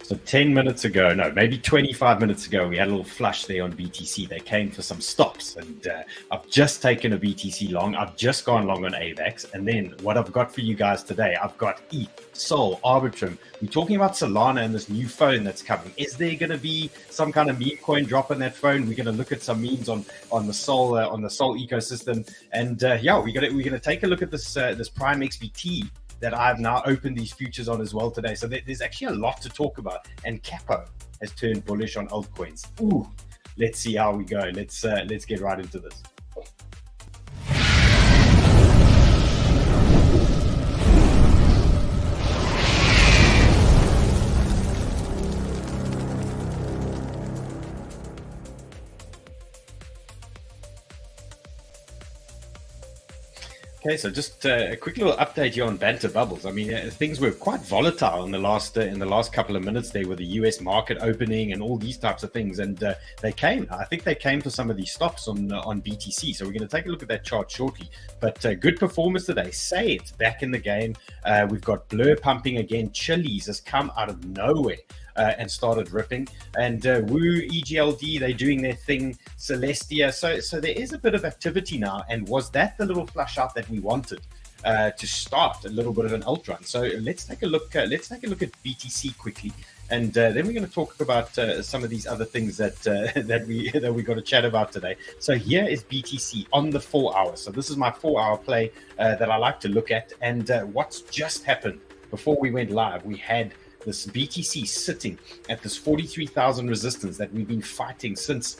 So 10 minutes ago, no, maybe 25 minutes ago, we had a little flush there on BTC. They came for some stops, and I've just taken a BTC long. I've just gone long on AVAX. And then what I've got for you guys today, I've got ETH, Sol, Arbitrum. We're talking about Solana and this new phone that's coming. Is there going to be some kind of meme coin drop on that phone? We're going to look at some memes on the Sol ecosystem. And yeah, we're going to take a look at this Prime XBT that I've now opened these futures on as well today. So there's actually a lot to talk about. And Capo has turned bullish on altcoins. Ooh, let's see how we go. Let's get right into this. Okay, so just a quick little update here on banter bubbles. I mean, things were quite volatile in the last couple of minutes there with the US market opening and all these types of things, and I think they came for some of these stops on BTC. So we're going to take a look at that chart shortly. But good performance today. Say it's back in the game. We've got Blur pumping again. Chili's has come out of nowhere and started ripping, and Woo, EGLD, they're doing their thing. Celestia, so there is a bit of activity now. And was that the little flush out that we wanted to start a little bit of an alt run? So let's take a look. Let's take a look at BTC quickly, and then we're going to talk about some of these other things that we got to chat about today. So here is BTC on the 4 hours. So this is my 4 hour play that I like to look at. And what's just happened before we went live, we had this BTC sitting at this 43,000 resistance that we've been fighting since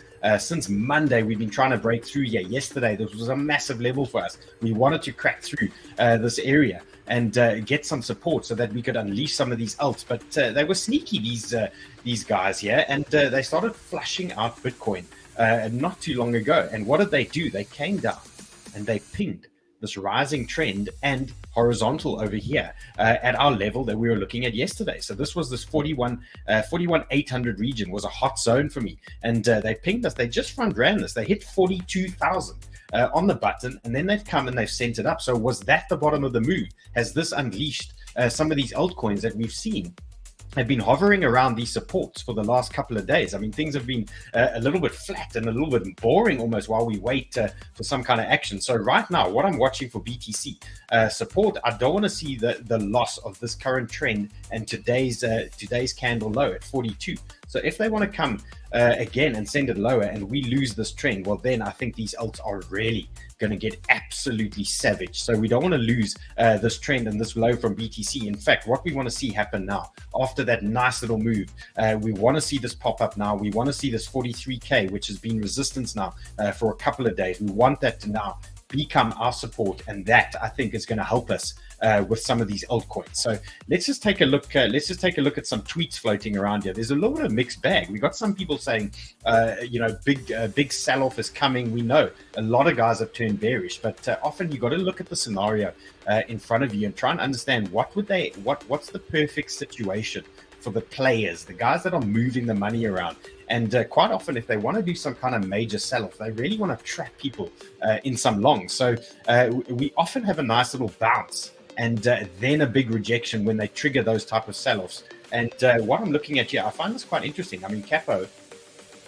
Monday. We've been trying to break through here. Yesterday, this was a massive level for us. We wanted to crack through this area and get some support so that we could unleash some of these alts. But they were sneaky, these guys here, and they started flushing out Bitcoin not too long ago. And what did they do? They came down and they pinged this rising trend and horizontal over here at our level that we were looking at yesterday. So this was this 41,800 region was a hot zone for me, and they pinged us. They just front ran this. They hit 42,000 on the button, and then they've come and they've sent it up. So was that the bottom of the move? Has this unleashed some of these altcoins that we've seen have been hovering around these supports for the last couple of days? I mean, things have been a little bit flat and a little bit boring almost while we wait for some kind of action. So right now, what I'm watching for BTC support, I don't want to see the loss of this current trend and today's candle low at 42. So if they want to come again and send it lower and we lose this trend, well, then I think these alts are really going to get absolutely savage. So we don't want to lose this trend and this low from BTC. In fact, what we want to see happen now, after that nice little move, we want to see this pop up now. We want to see this 43K, which has been resistance now for a couple of days. We want that to now become our support, and that I think is going to help us with some of these altcoins. So let's just take a look. Let's just take a look at some tweets floating around here. There's a little bit of a mixed bag. We got some people saying, big sell-off is coming. We know a lot of guys have turned bearish, but often you got to look at the scenario in front of you and try and understand what's the perfect situation for the players, the guys that are moving the money around. And quite often, if they want to do some kind of major sell-off, they really want to trap people in some longs. So we often have a nice little bounce and then a big rejection when they trigger those type of sell-offs. And what I'm looking at here, I find this quite interesting. I mean, Capo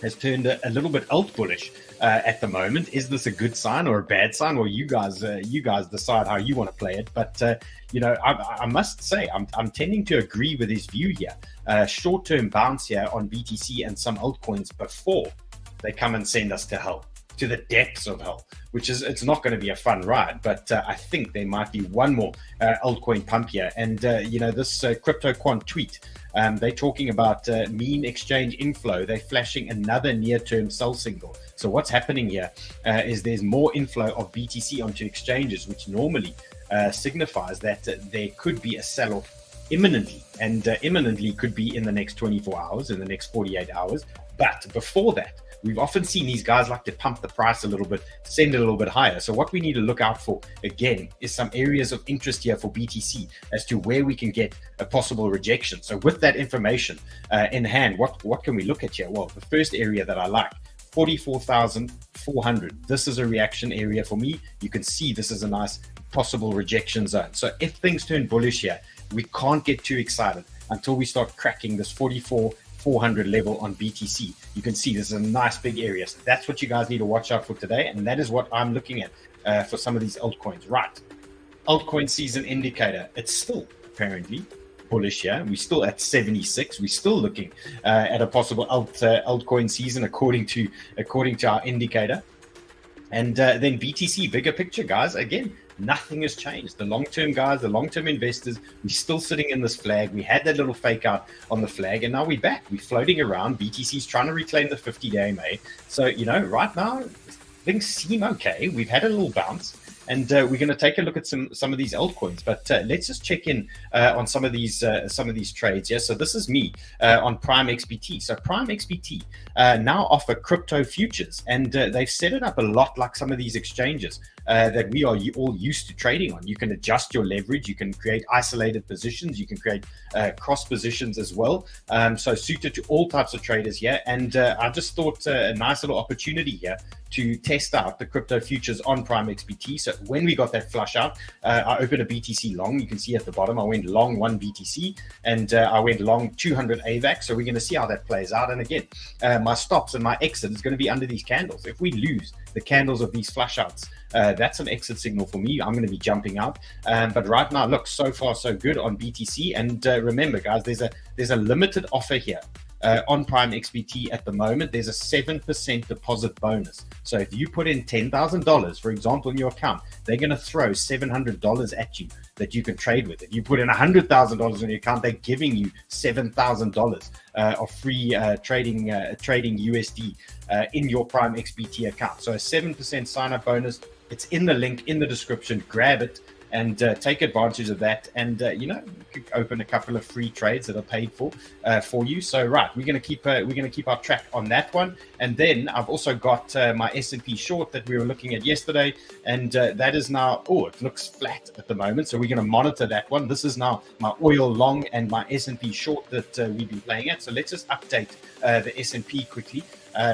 has turned a little bit alt bullish at the moment. Is this a good sign or a bad sign? Well, you guys decide how you want to play it. But I must say I'm tending to agree with his view here. Short-term bounce here on BTC and some altcoins before they come and send us to hell, to the depths of hell, which is, it's not going to be a fun ride. But I think there might be one more altcoin pump here. And this crypto quant tweet, they're talking about mean exchange inflow. They're flashing another near-term sell signal. So what's happening here is there's more inflow of BTC onto exchanges, which normally signifies that there could be a sell-off imminently, and imminently could be in the next 24 hours, in the next 48 hours. But before that, we've often seen these guys like to pump the price a little bit, send it a little bit higher. So what we need to look out for, again, is some areas of interest here for BTC as to where we can get a possible rejection. So with that information in hand, what can we look at here? Well, the first area that I like, 44,400. This is a reaction area for me. You can see this is a nice possible rejection zone. So if things turn bullish here, we can't get too excited until we start cracking this 44,400 level on BTC. You can see this is a nice big area. So that's what you guys need to watch out for today. And that is what I'm looking at for some of these altcoins. Right. Altcoin season indicator. It's still apparently bullish here. We're still at 76. We're still looking at a possible altcoin season according to our indicator. And then BTC, bigger picture, guys. Again, nothing has changed. The long-term guys, the long-term investors, we're still sitting in this flag. We had that little fake out on the flag, and now we're back. We're floating around. BTC's trying to reclaim the 50-day MA. So, you know, right now, things seem okay. We've had a little bounce. And we're going to take a look at some of these altcoins, but let's just check in on some of these trades. Yeah, so this is me on Prime XBT. So Prime XBT now offer crypto futures, and they've set it up a lot like some of these exchanges that we are all used to trading on. You can adjust your leverage, you can create isolated positions, you can create cross positions as well. So suited to all types of traders here. And I just thought a nice little opportunity here to test out the crypto futures on Prime XBT. So when we got that flush out, I opened a BTC long. You can see at the bottom, I went long 1 BTC and I went long 200 AVAX. So we're going to see how that plays out. And again, my stops and my exit is going to be under these candles. If we lose the candles of these flush outs, that's an exit signal for me. I'm going to be jumping out. But right now, look, so far so good on BTC. And remember, guys, there's a limited offer here. On Prime XBT at the moment, there's a 7% deposit bonus. So if you put in $10,000, for example, in your account, they're going to throw $700 at you that you can trade with. If you put in $100,000 in your account, they're giving you $7,000 of free trading USD in your Prime XBT account. So a 7% sign-up bonus. It's in the link in the description. Grab it and take advantage of that. And you know, you could open a couple of free trades that are paid for you. So right, we're gonna keep our track on that one. And then I've also got my S&P short that we were looking at yesterday, and that is now, oh, it looks flat at the moment. So we're gonna monitor that one. This is now my oil long and my S&P short that we've been playing at. So let's just update the S&P quickly.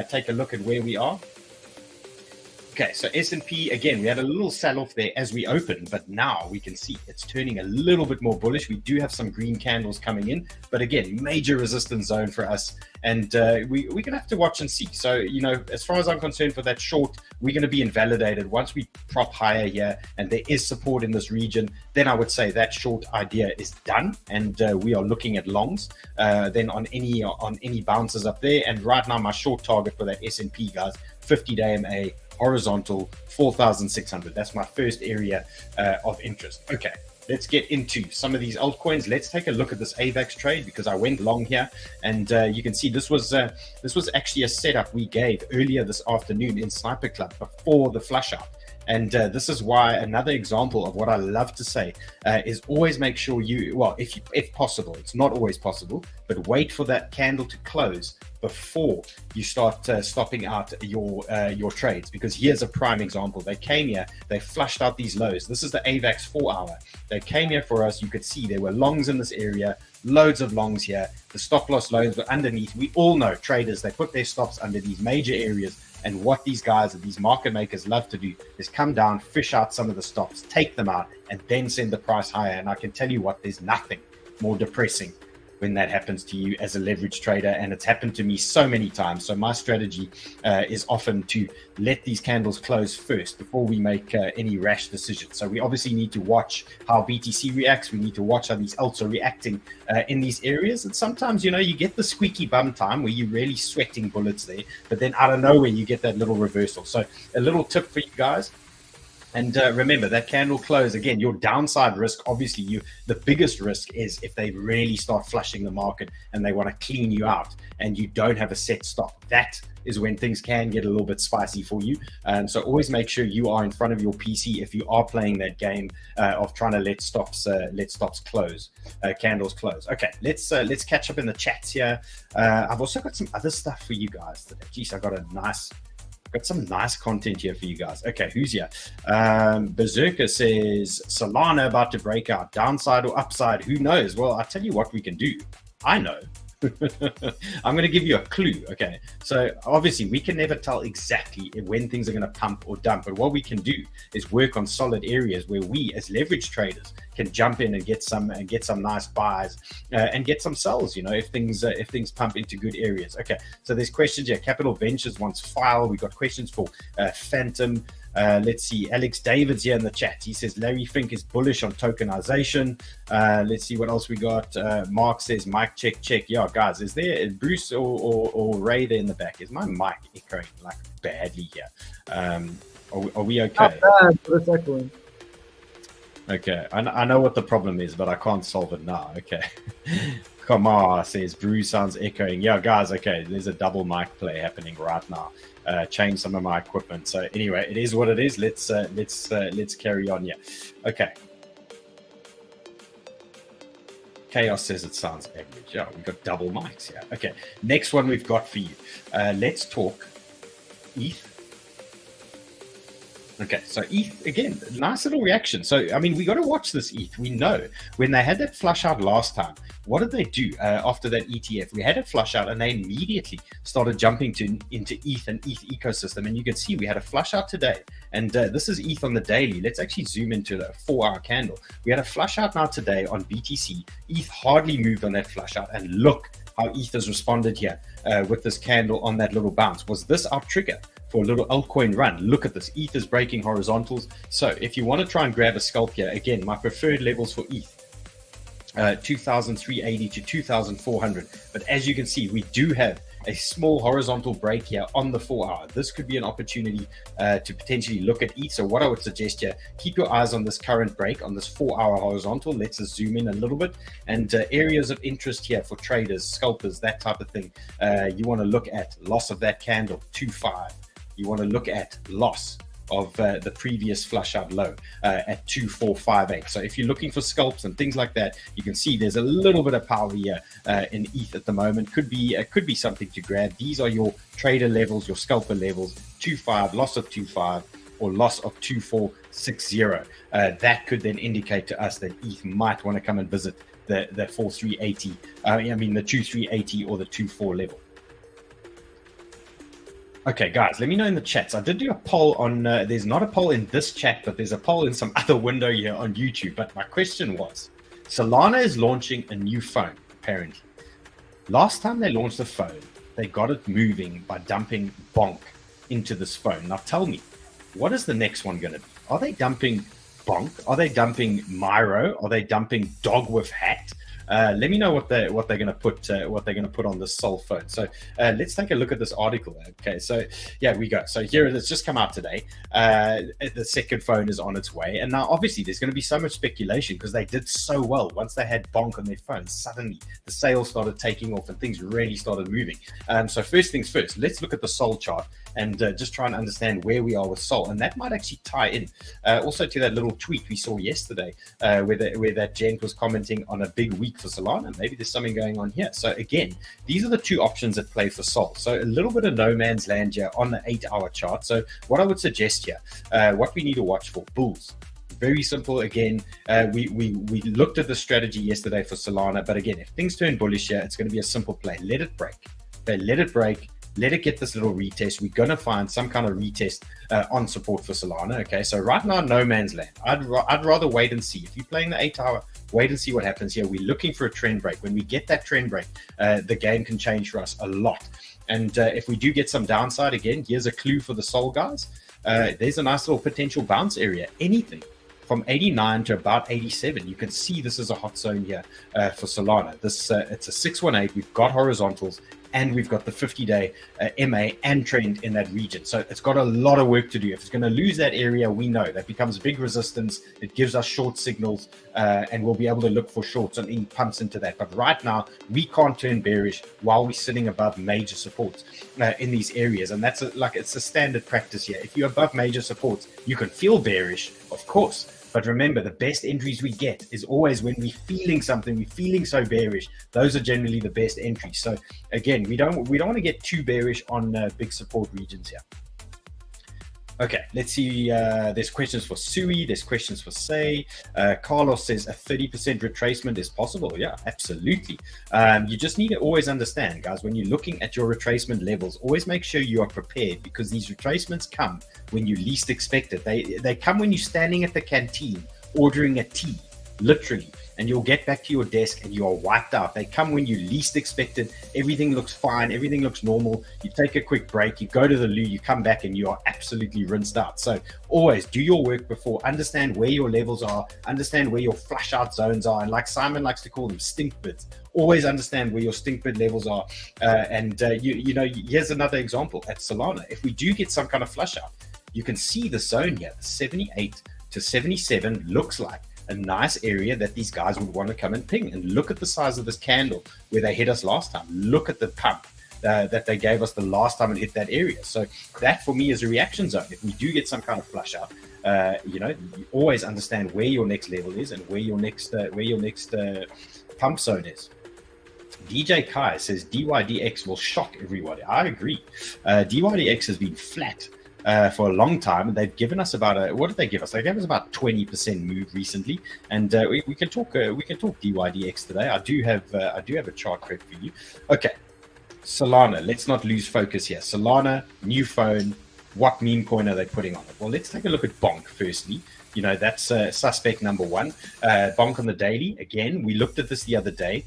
Take a look at where we are. Okay, so S&P, again, we had a little sell-off there as we opened, but now we can see it's turning a little bit more bullish. We do have some green candles coming in, but again, major resistance zone for us. And we're going to have to watch and see. So, you know, as far as I'm concerned for that short, we're going to be invalidated once we prop higher here and there is support in this region. Then I would say that short idea is done, and we are looking at longs then on any bounces up there. And right now, my short target for that S&P, guys, 50-day MA, horizontal 4,600. That's my first area of interest. Okay, let's get into some of these altcoins. Let's take a look at this AVAX trade because I went long here, and you can see this was actually a setup we gave earlier this afternoon in Sniper Club before the flush out. And this is why another example of what I love to say is always make sure you, well, if possible, it's not always possible, but wait for that candle to close before you start stopping out your trades. Because here's a prime example. They came here, they flushed out these lows. This is the AVAX 4 hour. They came here for us. You could see there were longs in this area, loads of longs here. The stop loss loans were underneath. We all know traders, they put their stops under these major areas. And what these guys, these market makers love to do is come down, fish out some of the stops, take them out, and then send the price higher. And I can tell you what, there's nothing more depressing when that happens to you as a leverage trader. And it's happened to me so many times. So my strategy is often to let these candles close first before we make any rash decisions. So we obviously need to watch how BTC reacts. We need to watch how these alts are reacting in these areas. And sometimes, you know, you get the squeaky bum time where you're really sweating bullets there, but then out of nowhere, you get that little reversal. So a little tip for you guys. And remember, that candle close, again, your downside risk, obviously, the biggest risk is if they really start flushing the market and they want to clean you out and you don't have a set stop. That is when things can get a little bit spicy for you. So always make sure you are in front of your PC if you are playing that game of trying to let stops close, candles close. Okay, let's catch up in the chats here. I've also got some other stuff for you guys today. Jeez, got some nice content here for you guys. Okay, who's here? Berserker says, Solana about to break out. Downside or upside? Who knows? Well, I'll tell you what we can do. I know. I'm going to give you a clue. Okay, so obviously we can never tell exactly when things are going to pump or dump, but what we can do is work on solid areas where we as leverage traders can jump in and get some nice buys and get some sells, you know, if things pump into good areas. Okay, so there's questions here. Capital Ventures wants file. We've got questions for Phantom. Let's see, Alex David's here in the chat. He says Larry Fink is bullish on tokenization. Let's see what else we got. Mark says mic check. Yeah, guys, is there Bruce or Ray there in the back? Is my mic echoing like badly here? Are we okay? Not bad, but it's echoing. Okay, I know what the problem is, but I can't solve it now. Okay. 𝗘𝗫𝗖𝗢𝗧 says Brew sounds echoing. Yeah, guys, okay, there's a double mic play happening right now. Change some of my equipment. So anyway, it is what it is. Let's carry on here. Okay. Chaos says it sounds average. Yeah, we've got double mics here. Okay, next one we've got for you. Let's talk ETH. Okay, so ETH, again, nice little reaction. So, I mean, we got to watch this ETH. We know when they had that flush out last time, what did they do after that ETF? We had a flush out and they immediately started jumping into ETH and ETH ecosystem. And you can see we had a flush out today. And this is ETH on the daily. Let's actually zoom into the 4-hour candle. We had a flush out now today on BTC. ETH hardly moved on that flush out. And look how ETH has responded here with this candle on that little bounce. Was this our trigger for a little altcoin run? Look at this. ETH is breaking horizontals. So if you want to try and grab a scalp here, again, my preferred levels for ETH, 2,380 to 2,400. But as you can see, we do have a small horizontal break here on the 4-hour. This could be an opportunity to potentially look at ETH. So what I would suggest here, keep your eyes on this current break on this 4-hour horizontal. Let's just zoom in a little bit. And areas of interest here for traders, scalpers, that type of thing. You want to look at loss of that candle, 2.5. You want to look at loss of the previous flush out low at 2,458. So if you're looking for scalps and things like that, you can see there's a little bit of power here in ETH at the moment. Could be something to grab. These are your trader levels, your scalper levels: 2.5, loss of 2.5, or loss of 2,460. That could then indicate to us that ETH might want to come and visit the 4,380. The 2,380 or the 2.4 level. Okay, guys, let me know in the chats. I did do a poll on, there's not a poll in this chat, but there's a poll in some other window here on YouTube. But my question was, Solana is launching a new phone, apparently. Last time they launched the phone, they got it moving by dumping BONK into this phone. Now tell me, what is the next one going to be? Are they dumping BONK? Are they dumping MYRA? Are they dumping dog with hat? Let me know what they're going to put on the Sol phone. So let's take a look at this article. Okay, so yeah, we go. So here it has just come out today. The second phone is on its way, and now obviously there's going to be so much speculation because they did so well once they had BONK on their phone. Suddenly the sales started taking off and things really started moving. So first things first, let's look at the Sol chart and just try and understand where we are with Sol, and that might actually tie in also to that little tweet we saw yesterday where that gent was commenting on a big week for Solana. Maybe there's something going on here. So again, these are the two options at play for Sol. So a little bit of no man's land here on the 8-hour chart. So what I would suggest here, what we need to watch for, bulls. Very simple. Again, we looked at the strategy yesterday for Solana, but again, if things turn bullish here, it's going to be a simple play. Let it break. Okay, let it break. Let it get this little retest. We're going to find some kind of retest on support for Solana. Okay, so right now, no man's land. I'd rather wait and see. If you're playing the 8-hour, wait and see what happens here. We're looking for a trend break. When we get that trend break, the game can change for us a lot. And if we do get some downside, again, here's a clue for the Sol guys. There's a nice little potential bounce area. Anything from 89 to about 87. You can see this is a hot zone here for Solana. This it's a 618. We've got horizontals and we've got the 50-day MA and trend in that region. So it's got a lot of work to do. If it's going to lose that area, we know that becomes big resistance. It gives us short signals and we'll be able to look for shorts and in pumps into that. But right now, we can't turn bearish while we're sitting above major supports in these areas. And that's it's a standard practice here. If you're above major supports, you can feel bearish, of course. But remember, the best entries we get is always when we're feeling something, we're feeling so bearish. Those are generally the best entries. So again, we don't want to get too bearish on big support regions here. Okay, let's see. There's questions for Sui. There's questions for Say. Carlos says a 30% retracement is possible. Yeah, absolutely. You just need to always understand, guys, when you're looking at your retracement levels, always make sure you are prepared, because these retracements come when you least expect it. They come when you're standing at the canteen ordering a tea, literally, and you'll get back to your desk and you are wiped out. They come when you least expect it. Everything looks fine. Everything looks normal. You take a quick break. You go to the loo. You come back and you are absolutely rinsed out. So always do your work before. Understand where your levels are. Understand where your flush out zones are. And like Simon likes to call them, stink bids. Always understand where your stink bid levels are. You know, here's another example at Solana. If we do get some kind of flush out, you can see the zone here, 78 to 77 looks like a nice area that these guys would want to come and ping. And look at the size of this candle where they hit us last time. Look at the pump that they gave us the last time and hit that area. So that for me is a reaction zone. If we do get some kind of flush out, you know, you always understand where your next level is and where your next pump zone is. DJ Kai says DYDX will shock everybody. I agree. DYDX has been flat for a long time, and they've given us about what did they give us? They gave us about 20% move recently, and we can talk DYDX today. I do have a chart prep for you. Okay, Solana. Let's not lose focus here. Solana, new phone. What meme coin are they putting on it? Well, let's take a look at BONK firstly. You know, that's suspect number one. BONK on the daily. Again, we looked at this the other day.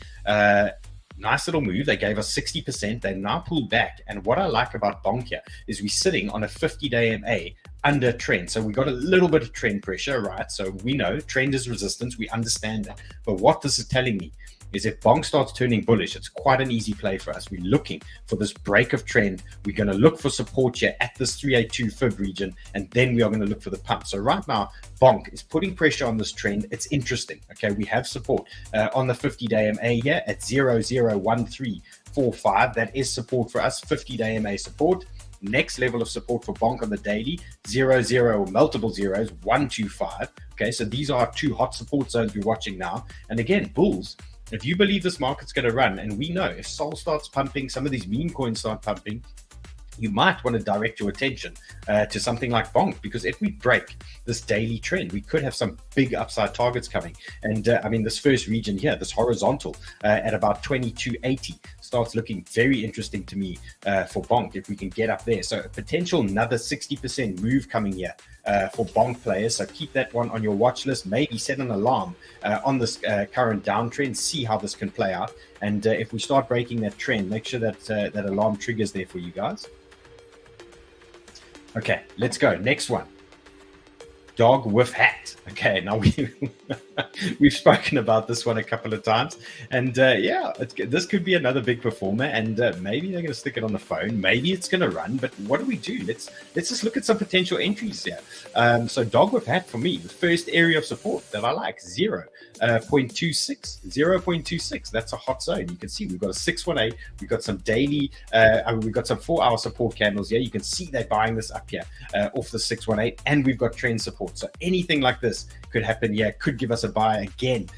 Nice little move. They gave us 60%. They now pulled back. And what I like about BONK here is we're sitting on a 50-day MA under trend. So we got a little bit of trend pressure, right? So we know trend is resistance. We understand that. But what this is telling me is if BONK starts turning bullish, it's quite an easy play for us. We're looking for this break of trend. We're going to look for support here at this 382 fib region, and then we are going to look for the pump. So right now, BONK is putting pressure on this trend. It's interesting. Okay, we have support on the 50-day MA here at 001345. That is support for us, 50-day MA support. Next level of support for BONK on the daily, 00 multiple zeros, 125. Okay, so these are two hot support zones we're watching now. And again, bulls, if you believe this market's going to run, and we know if Sol starts pumping, some of these meme coins start pumping, you might want to direct your attention to something like BONK, because if we break this daily trend, we could have some big upside targets coming. And I mean, this first region here, this horizontal at about 2280 starts looking very interesting to me for BONK if we can get up there. So a potential another 60% move coming here for BONK players. So keep that one on your watch list. Maybe set an alarm on this current downtrend, see how this can play out. And if we start breaking that trend, make sure that that alarm triggers there for you guys. Okay, let's go. Next one. Dog with hat. Okay, now we've spoken about this one a couple of times, and yeah, this could be another big performer, and maybe they're going to stick it on the phone. Maybe it's going to run, but what do we do? Let's just look at some potential entries here. So dog with hat for me, the first area of support that I like, 0.26. That's a hot zone. You can see we've got a 618. We've got some daily. We've got some 4-hour support candles here. You can see they're buying this up here off the 618, and we've got trend support. So anything like this could happen here, could give us a buy again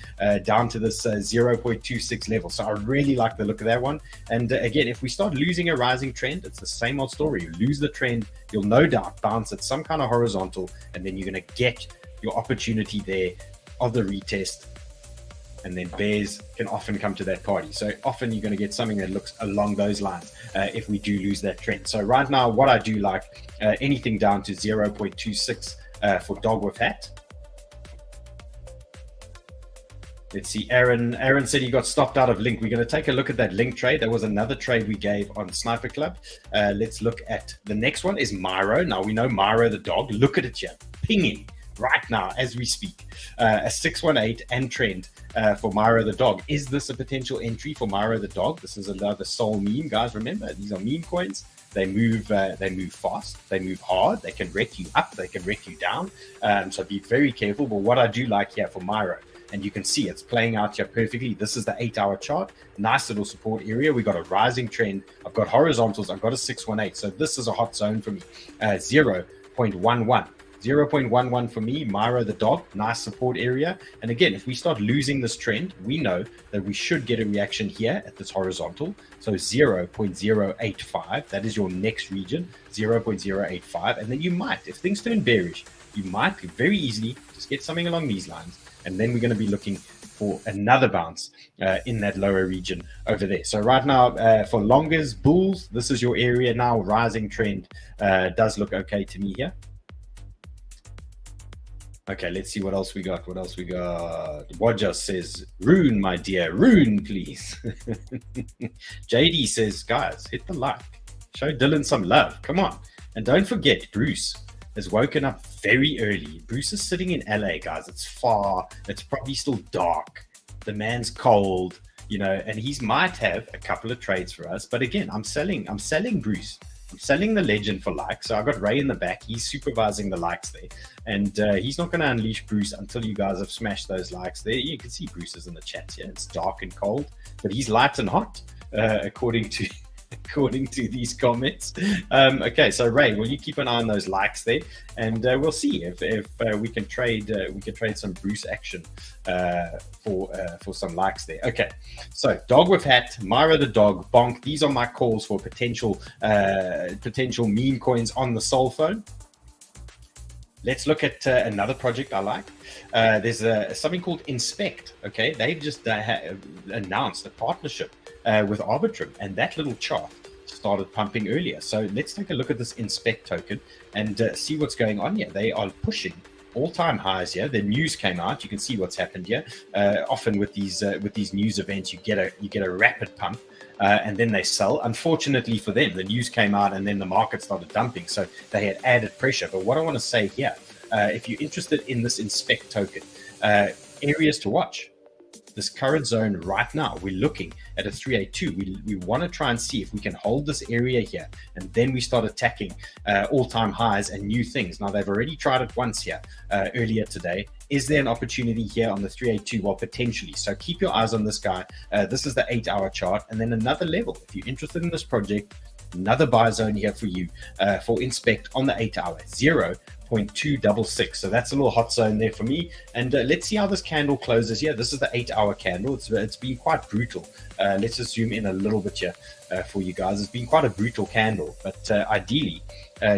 down to this 0.26 level. So I really like the look of that one. And again, if we start losing a rising trend, it's the same old story. You lose the trend, you'll no doubt bounce at some kind of horizontal, and then you're going to get your opportunity there of the retest. And then bears can often come to that party. So often you're going to get something that looks along those lines if we do lose that trend. So right now, what I do like, anything down to 0.26 for dog with hat. Let's see. Aaron said he got stopped out of Link. We're going to take a look at that Link trade. There was another trade we gave on Sniper Club. Let's look at the next one is MYRA. Now we know MYRA the dog. Look at it here, pinging right now as we speak. A 618 and trend for MYRA the dog. Is this a potential entry for MYRA the dog? This is another Sol meme, guys. Remember, these are meme coins. They move fast, they move hard, they can wreck you up, they can wreck you down. So be very careful. But what I do like here for MYRA, and you can see it's playing out here perfectly. This is the 8-hour chart. Nice little support area. We got a rising trend. I've got horizontals. I've got a 618. So this is a hot zone for me. 0.11. 0.11 for me. MYRA the dog, nice support area. And again, if we start losing this trend, we know that we should get a reaction here at this horizontal. So 0.085, that is your next region, 0.085. And then you might, if things turn bearish, you might very easily just get something along these lines. And then we're going to be looking for another bounce in that lower region over there. So right now, for longers, bulls, this is your area now. Rising trend does look okay to me here. Okay, let's see what else we got. What else we got? Wadja says, Rune, my dear, Rune, please. JD says, guys, hit the like. Show Dylan some love. Come on. And don't forget, Bruce has woken up very early. Bruce is sitting in LA, guys. It's far. It's probably still dark. The man's cold, you know, and he might have a couple of trades for us. But again, I'm selling Bruce. I'm selling the legend for likes. So I've got Ray in the back. He's supervising the likes there. And he's not going to unleash Bruce until you guys have smashed those likes there. You can see Bruce is in the chat here. It's dark and cold, but he's light and hot, according to these comments. Okay, so Ray, will you keep an eye on those likes there, and we'll see if we can trade some Bruce action for some likes there. Okay, so dog with hat, MYRA the dog, bonk. These are my calls for potential meme coins on the soul phone. Let's look at another project I like. There's something called Inspect. Okay, they've just announced a partnership with Arbitrum, and that little chart started pumping earlier. So let's take a look at this Inspect token and see what's going on here. They are pushing all-time highs here. The news came out. You can see what's happened here. Often with these news events, you get a rapid pump. And then they sell. Unfortunately for them, the news came out and then the market started dumping. So they had added pressure. But what I want to say here, if you're interested in this Inspect token, areas to watch. This current zone right now, we're looking at a 382. We want to try and see if we can hold this area here, and then we start attacking all-time highs and new things. Now, they've already tried it once here earlier today. Is there an opportunity here on the 382? Well, potentially. So keep your eyes on this guy. This is the 8-hour chart, and then another level. If you're interested in this project, another buy zone here for you for Inspect on the 8-hour, 0.266. So that's a little hot zone there for me. And let's see how this candle closes here. This is the 8-hour candle. It's been quite brutal. Let's just zoom in a little bit here for you guys. It's been quite a brutal candle, but ideally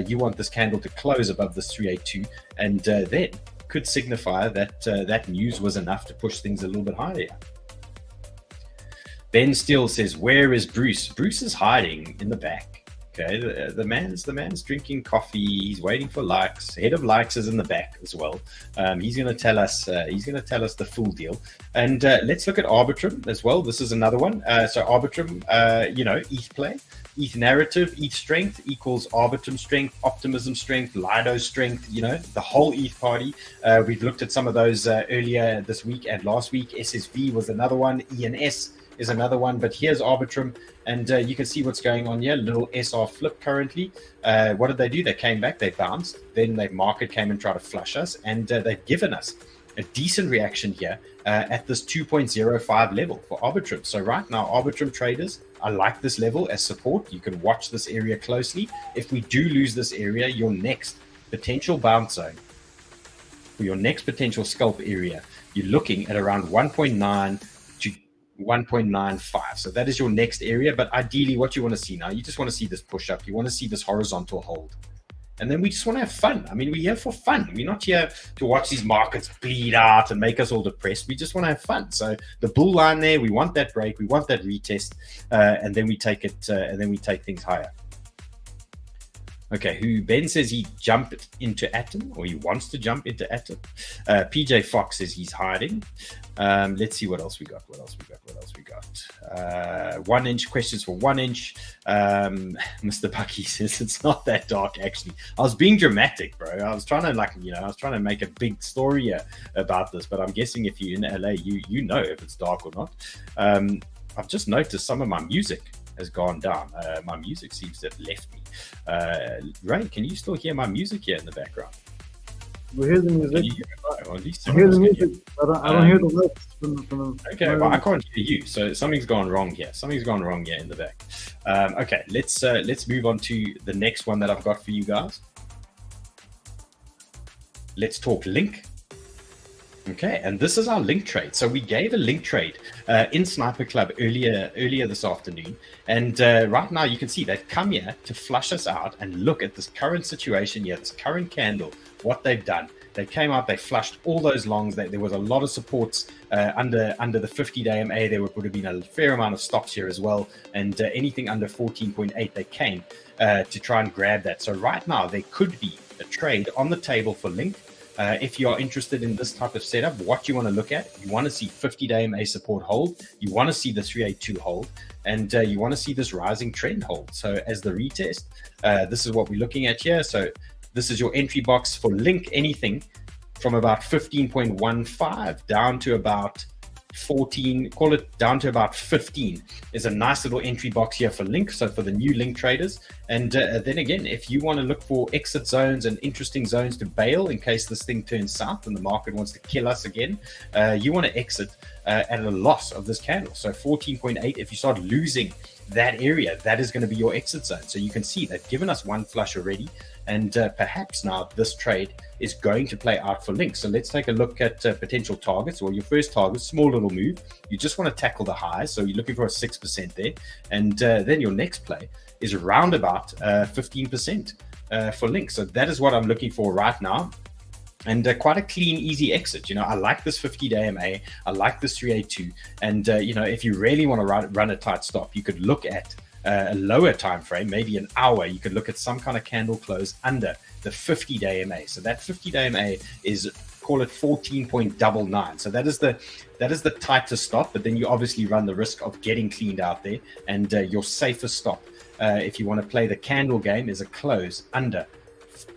you want this candle to close above this 382, and then could signify that that news was enough to push things a little bit higher. Ben Steele says, where is Bruce? Bruce is hiding in the back. Okay, the man's drinking coffee. He's waiting for likes. Head of likes is in the back as well. He's going to tell us. The full deal. And let's look at Arbitrum as well. This is another one. So Arbitrum, ETH play, ETH narrative, ETH strength equals Arbitrum strength, optimism strength, Lido strength. You know, the whole ETH party. We've looked at some of those earlier this week and last week. SSV was another one. ENS is another one, but here's Arbitrum, and you can see what's going on here. Little SR flip currently. What did they do? They came back, they bounced, then the market came and tried to flush us, and they've given us a decent reaction here at this 2.05 level for Arbitrum. So right now, Arbitrum traders, I like this level as support. You can watch this area closely. If we do lose this area, your next potential bounce zone, for your next potential scalp area, you're looking at around 1.9 to 1.95. So that is your next area. But ideally, what you want to see now, you just want to see this push up. You want to see this horizontal hold. And then we just want to have fun. I mean, we're here for fun. We're not here to watch these markets bleed out and make us all depressed. We just want to have fun. So the bull line there, we want that break. We want that retest. And then we take it, and then we take things higher. Okay, Ben says he jumped into Atom, or he wants to jump into Atom. PJ Fox says he's hiding. Let's see what else we got. 1 inch questions for 1 inch. Mr. Bucky says it's not that dark. Actually, I was being dramatic, bro. I was trying to make a big story about this. But I'm guessing if you're in LA, you know if it's dark or not. I've just noticed some of my music has gone down. My music seems to have left me. Ray, can you still hear my music here in the background? We hear the music. Or at least I hear the music. I don't hear the lights from okay, well, I can't hear you, so something's gone wrong here. Something's gone wrong here in the back. Okay, let's move on to the next one that I've got for you guys. let's talk link. Okay, and this is our link trade. So we gave a link trade in Sniper Club earlier this afternoon, and right now you can see they've come here to flush us out. And look at this current situation here, this current candle. What they've done, they came out, they flushed all those longs. There was a lot of supports under the 50-day MA. There would have been a fair amount of stops here as well, and anything under 14.8, they came to try and grab that. So right now there could be a trade on the table for link. If you are interested in this type of setup, what you want to look at, you want to see 50-day MA support hold, you want to see the 382 hold, and you want to see this rising trend hold. So as the retest, this is what we're looking at here. So this is your entry box for link. Anything from about 15.15 down to about 14, call it down to about 15, is a nice little entry box here for link. So for the new link traders. And then again, if you want to look for exit zones and interesting zones to bail in case this thing turns south and the market wants to kill us again, you want to exit at a loss of this candle. So 14.8, if you start losing that area, that is going to be your exit zone. So you can see they've given us one flush already, and perhaps now this trade is going to play out for link. So let's take a look at potential targets. Well, your first target, small little move, you just want to tackle the highs, so you're looking for a 6% there, and then your next play is around about 15% for link. So that is what I'm looking for right now. And quite a clean, easy exit. You know, I like this 50-day MA. I like this 382. And, you know, if you really want to run a tight stop, you could look at a lower time frame, maybe an hour. You could look at some kind of candle close under the 50-day MA. So that 50-day MA is, call it 14.99. So that is the tightest stop, but then you obviously run the risk of getting cleaned out there. And your safest stop, if you want to play the candle game, is a close under,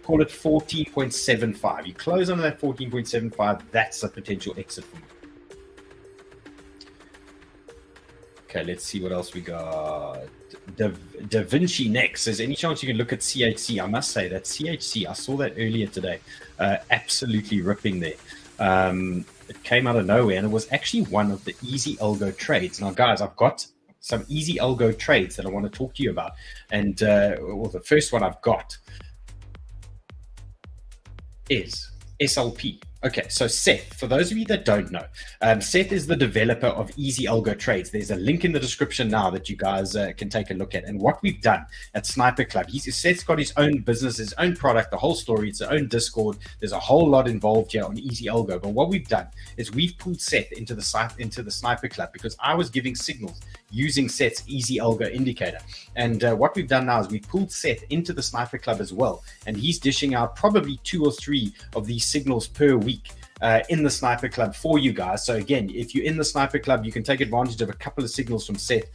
call it 14.75. You close under that 14.75, that's a potential exit for me. Okay, let's see what else we got. 𝗔𝗓𝗔𝗡 next. There's any chance you can look at CHC? I must say that CHC, I saw that earlier today, absolutely ripping there. It came out of nowhere, and it was actually one of the easy algo trades. Now, guys, I've got some easy algo trades that I want to talk to you about. And well, the first one I've got is SLP. Okay, so Seth, for those of you that don't know, Seth is the developer of Easy Algo Trades. There's a link in the description now that you guys can take a look at. And what we've done at Sniper Club, Seth's got his own business, his own product, the whole story. It's his own Discord. There's a whole lot involved here on Easy Algo. But what we've done is we've pulled Seth into the Sniper Club because I was giving signals using Seth's Easy Algo indicator. And what we've done now is we pulled Seth into the Sniper Club as well. And he's dishing out probably 2 or 3 of these signals per week in the Sniper Club for you guys. So again, if you're in the Sniper Club, you can take advantage of a couple of signals from Seth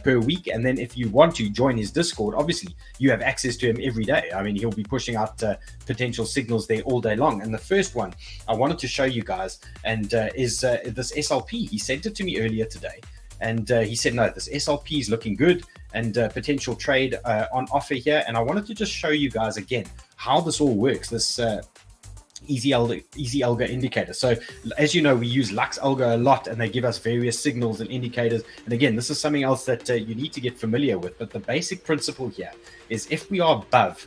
per week. And then if you want to join his Discord, obviously you have access to him every day. I mean, he'll be pushing out potential signals there all day long. And the first one I wanted to show you guys and is this SLP. He sent it to me earlier today. And he said, no, this SLP is looking good and potential trade on offer here. And I wanted to just show you guys again how this all works, this Easy Algo indicator. So as you know, we use Lux Algo a lot, and they give us various signals and indicators. And again, this is something else that you need to get familiar with. But the basic principle here is if we are above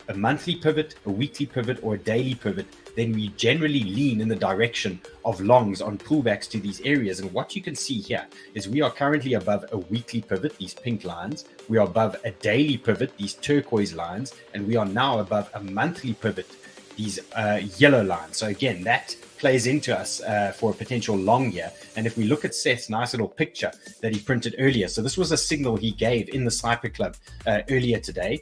a monthly pivot, a weekly pivot, or a daily pivot, then we generally lean in the direction of longs on pullbacks to these areas. And what you can see here is we are currently above a weekly pivot, these pink lines. We are above a daily pivot, these turquoise lines. And we are now above a monthly pivot, these yellow lines. So again, that plays into us for a potential long here. And if we look at Seth's nice little picture that he printed earlier, so this was a signal he gave in the Sniper Club earlier today.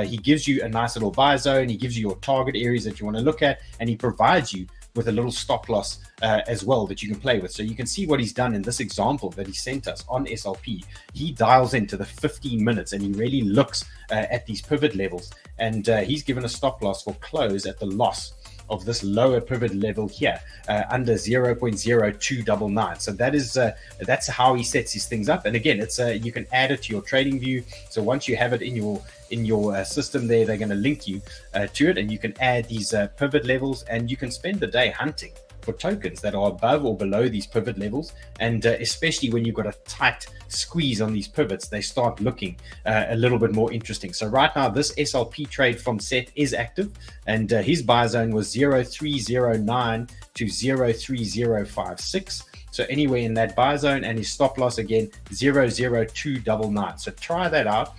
He gives you a nice little buy zone, he gives you your target areas that you want to look at, and he provides you with a little stop loss as well that you can play with. So you can see what he's done in this example that he sent us on SLP. He dials into the 15 minutes and he really looks at these pivot levels, and he's given a stop loss for close at the loss of this lower pivot level here under 0.0299. So that is that's how he sets his things up. And again, it's you can add it to your trading view. So once you have it in your system there, they're going to link you to it, and you can add these pivot levels, and you can spend the day hunting for tokens that are above or below these pivot levels, and especially when you've got a tight squeeze on these pivots, they start looking a little bit more interesting. So right now, this SLP trade from Seth is active, and his buy zone was 0309 to 03056. So anywhere in that buy zone, and his stop loss again 00299. So try that out,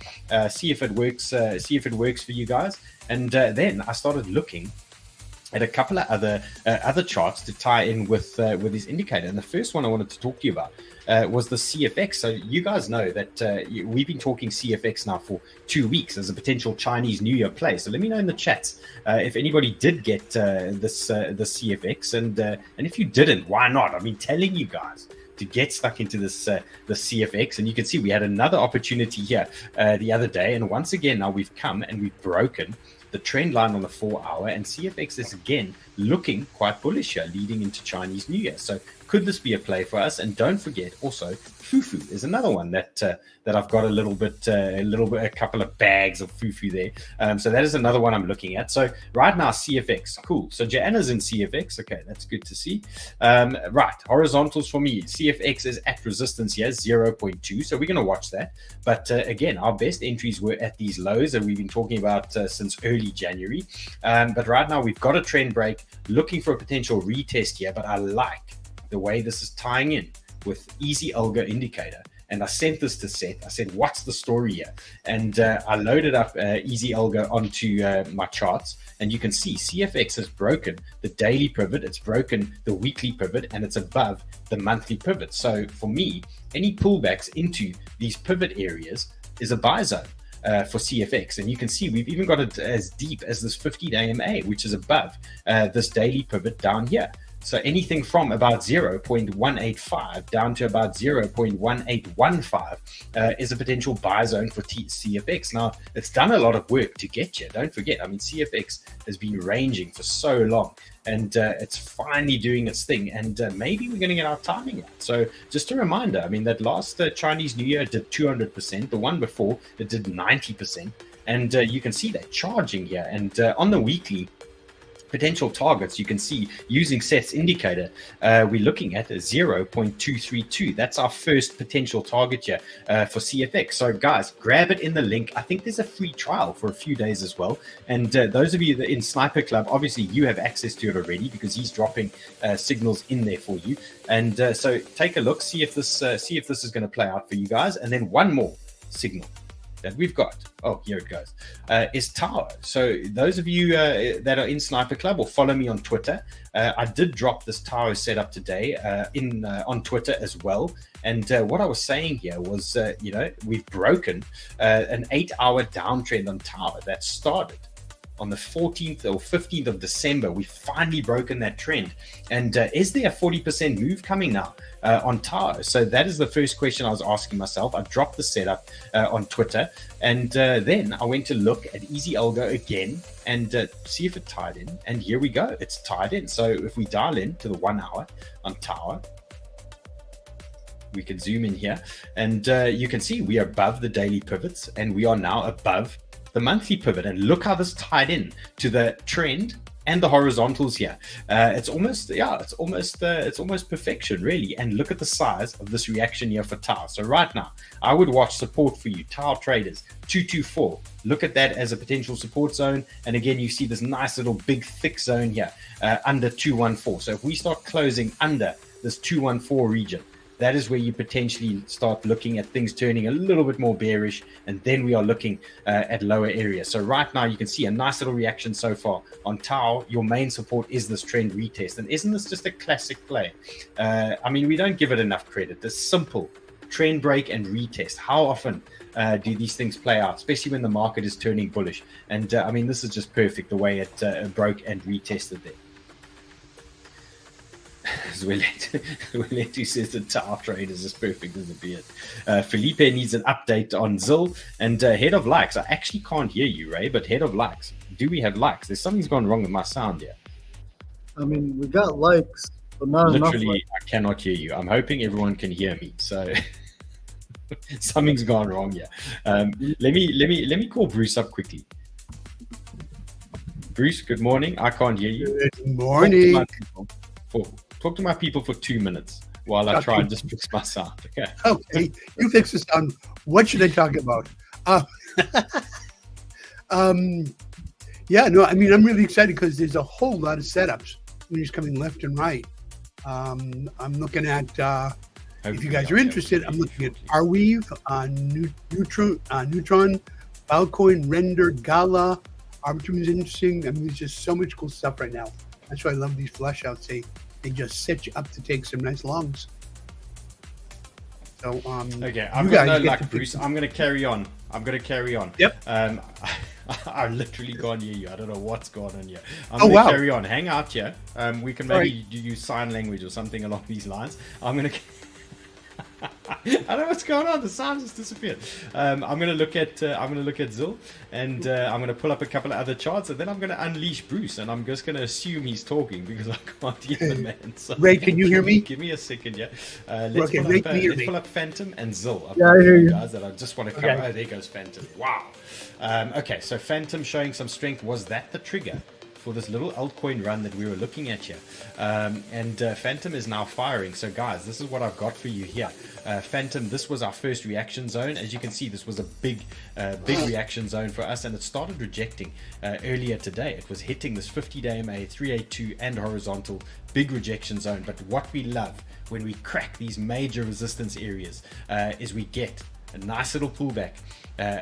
see if it works. See if it works for you guys. And then I started looking at a couple of other charts to tie in with his indicator. And the first one I wanted to talk to you about was the CFX. So you guys know that we've been talking CFX now for 2 weeks as a potential Chinese New Year play. So let me know in the chats if anybody did get the CFX, and if you didn't, why not? I've been telling you guys to get stuck into this the CFX, and you can see we had another opportunity here the other day, and once again now we've come and we've broken the trend line on the 4 hour, and CFX is again looking quite bullish here leading into Chinese New Year. So could this be a play for us? And don't forget also fufu is another one that I've got a couple of bags of fufu there. So that is another one I'm looking at. So right now CFX, cool. So Joanna's in CFX. Okay, that's good to see. Right, horizontals for me. CFX is at resistance here, 0.2. So we're going to watch that. But again, our best entries were at these lows that we've been talking about since early January. But right now we've got a trend break, looking for a potential retest here. But I like the way this is tying in with easy algo indicator. And I sent this to Seth. I said, what's the story here? And I loaded up easy algo onto my charts, and you can see CFX has broken the daily pivot, it's broken the weekly pivot, and it's above the monthly pivot. So for me, any pullbacks into these pivot areas is a buy zone for CFX. And you can see we've even got it as deep as this 50-day MA, which is above this daily pivot down here. So anything from about 0.185 down to about 0.1815 is a potential buy zone for CFX. Now, it's done a lot of work to get here. Don't forget, I mean, CFX has been ranging for so long, and it's finally doing its thing. And maybe we're going to get our timing out. So just a reminder, I mean, that last Chinese New Year did 200%. The one before, it did 90%. And you can see that charging here. And on the weekly, potential targets, you can see using Seth's indicator, we're looking at a 0.232. That's our first potential target here for CFX. So guys, grab it in the link. I think there's a free trial for a few days as well. And those of you that in Sniper Club, obviously you have access to it already because he's dropping signals in there for you. And so take a look, see if this is going to play out for you guys. And then one more signal that we've got, oh, here it goes, is Tower. So those of you that are in Sniper Club or follow me on Twitter, I did drop this Tower setup today on Twitter as well. And what I was saying here was, we've broken an 8-hour downtrend on Tower that started on the 14th or 15th of December. We've finally broken that trend. And is there a 40% move coming now on Tower? So that is the first question I was asking myself. I dropped the setup on Twitter, and then I went to look at Easy Algo again and see if it tied in. And here we go, it's tied in. So if we dial in to the 1 hour on Tower, we can zoom in here, and you can see we are above the daily pivots, and we are now above the monthly pivot. And look how this tied in to the trend and the horizontals here. It's almost perfection, really. And look at the size of this reaction here for Tau. So right now, I would watch support for you, Tau traders, 224. Look at that as a potential support zone. And again, you see this nice little big thick zone here under 214. So if we start closing under this 214 region, that is where you potentially start looking at things turning a little bit more bearish, and then we are looking at lower areas. So right now you can see a nice little reaction so far on Tau. Your main support is this trend retest, and isn't this just a classic play? I mean, we don't give it enough credit. This simple trend break and retest. How often do these things play out, especially when the market is turning bullish? And I mean, this is just perfect the way it broke and retested there. Zweletu says the Tau trade is as perfect as a beard. Felipe needs an update on ZIL, and head of likes. I actually can't hear you, Ray, but head of likes. Do we have likes? There's something's gone wrong with my sound here. I mean, we got likes, but not enough. Literally, I cannot hear you. I'm hoping everyone can hear me. So something's gone wrong here. Let me call Bruce up quickly. Bruce, good morning. I can't hear you. Good morning. Talk to my people for 2 minutes while I try and just fix my sound. Okay. Okay, you fix the sound. What should I talk about? Yeah, no, I mean, I'm really excited because there's a whole lot of setups. News coming left and right. I'm looking at, if you guys are interested, I'm looking at 𝗪𝗚𝗓, Neutron, Filecoin, Render, Gala. Arbitrum is interesting. I mean, there's just so much cool stuff right now. That's why I love these flush outs. They just set you up to take some nice longs. So, okay, I've got no luck, Bruce. I'm going to carry on. Yep. I literally can't hear you. I don't know what's going on here. I'm going to carry on. Hang out here. We can maybe use sign language or something along these lines. I'm going to... I don't know what's going on. The sound just disappeared. I'm going to look at 𝗲𝗓, and I'm going to pull up a couple of other charts, and then I'm going to unleash Bruce, and I'm just going to assume he's talking because I can't hear the man. So Ray, can you hear me? Give me a second, yeah. Let's pull up Phantom and 𝗲𝗓. Yeah, I hear you guys that I just want to cover. Okay. Oh, there goes Phantom. Wow. Okay, so Phantom showing some strength. Was that the trigger for this little altcoin run that we were looking at here? Phantom is now firing. So guys, this is what I've got for you here. Phantom, this was our first reaction zone. As you can see, this was a big reaction zone for us, and it started rejecting earlier today. It was hitting this 50-day MA, 382 and horizontal, big rejection zone. But what we love when we crack these major resistance areas is we get a nice little pullback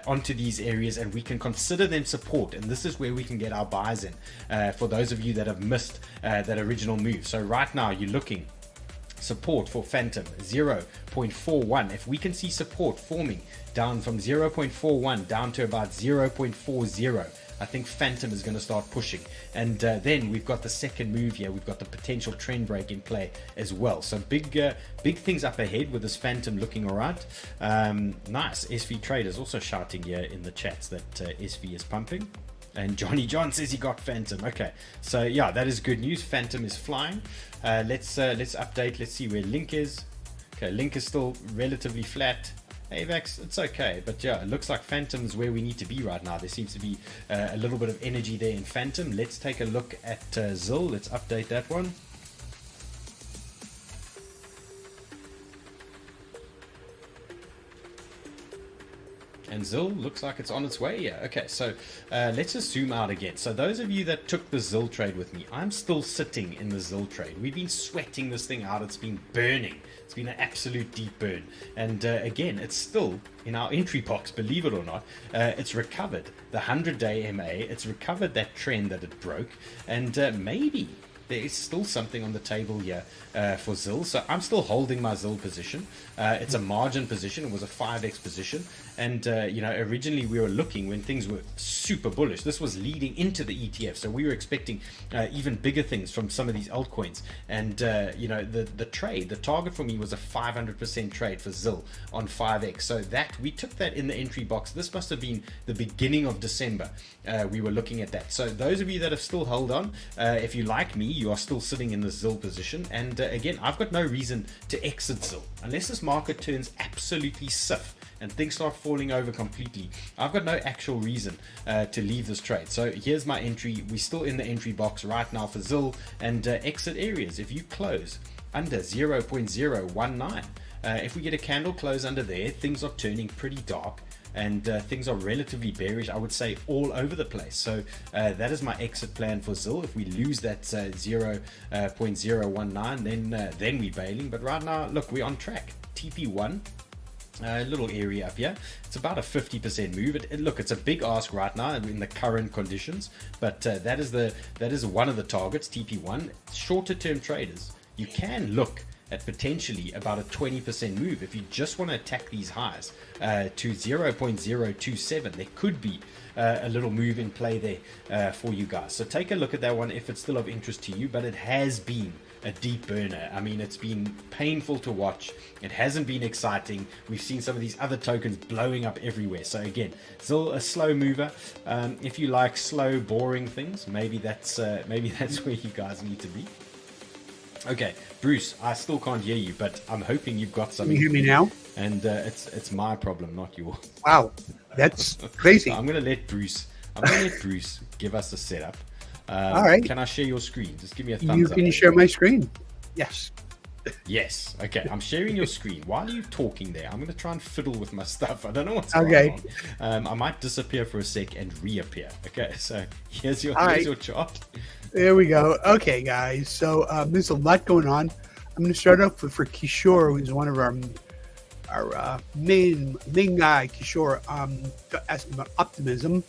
onto these areas, and we can consider them support, and this is where we can get our buys in for those of you that have missed that original move. So right now you're looking support for Phantom 0.41. If we can see support forming down from 0.41 down to about 0.40, I think Phantom is going to start pushing, and then we've got the second move here. We've got the potential trend break in play as well. So big things up ahead with this Phantom looking all right. Nice. SV Traders also shouting here in the chats that SV is pumping, and Johnny John says he got Phantom. Okay, so yeah, that is good news. Phantom is flying. Let's update. Let's see where Link is. Okay, Link is still relatively flat. AVAX, it's okay, but yeah, it looks like Phantom is where we need to be right now. There seems to be a little bit of energy there in Phantom. Let's take a look at 𝗲𝗓. Let's update that one. And 𝗲𝗓 looks like it's on its way here. Okay, so let's just zoom out again. So those of you that took the 𝗲𝗓 trade with me, I'm still sitting in the 𝗲𝗓 trade. We've been sweating this thing out. It's been burning. It's been an absolute deep burn. And again, it's still in our entry box, believe it or not. It's recovered the 100-day MA. It's recovered that trend that it broke. And maybe there is still something on the table here for 𝗲𝗓. So I'm still holding my 𝗲𝗓 position. It's a margin position. It was a 5x position. And, you know, originally we were looking when things were super bullish. This was leading into the ETF. So we were expecting even bigger things from some of these altcoins. And, you know, the trade, the target for me was a 500% trade for 𝗲𝗓 on 5x. So that we took that in the entry box. This must have been the beginning of December. We were looking at that. So those of you that have still held on, if you like me, you are still sitting in the 𝗲𝗓 position. And again, I've got no reason to exit 𝗲𝗓 unless this market turns absolutely stiff and things start falling over completely. I've got no actual reason to leave this trade. So here's my entry. We're still in the entry box right now for 𝗲𝗓, and exit areas. If you close under 0.019, if we get a candle close under there, things are turning pretty dark, and things are relatively bearish, I would say, all over the place. So that is my exit plan for 𝗲𝗓. If we lose that 0.019, then we're bailing. But right now, look, we're on track. TP1, little area up here. It's about a 50% move. Look, it's a big ask right now in the current conditions, but that is one of the targets. TP1. Shorter term traders, you can look at potentially about a 20% move if you just want to attack these highs to 0.027. There could be a little move in play there for you guys. So take a look at that one if it's still of interest to you. But it has been a deep burner. I mean, it's been painful to watch. It hasn't been exciting. We've seen some of these other tokens blowing up everywhere. So again, still a slow mover. If you like slow, boring things, maybe that's where you guys need to be. Okay, Bruce, I still can't hear you, but I'm hoping you've got something. Can you hear me now? And it's my problem, not yours. Wow, that's crazy. So I'm gonna let Bruce give us a setup. All right. Can I share your screen? Just give me a thumbs up. You can share my screen. Yes. Yes. Okay. I'm sharing your screen. While you're talking there, I'm going to try and fiddle with my stuff. I don't know what's going on. I might disappear for a sec and reappear. Okay. So here's your chart. There we go. Okay, guys. So there's a lot going on. I'm going to start off for Kishore, who's one of our main guy, Kishore, asking about optimism.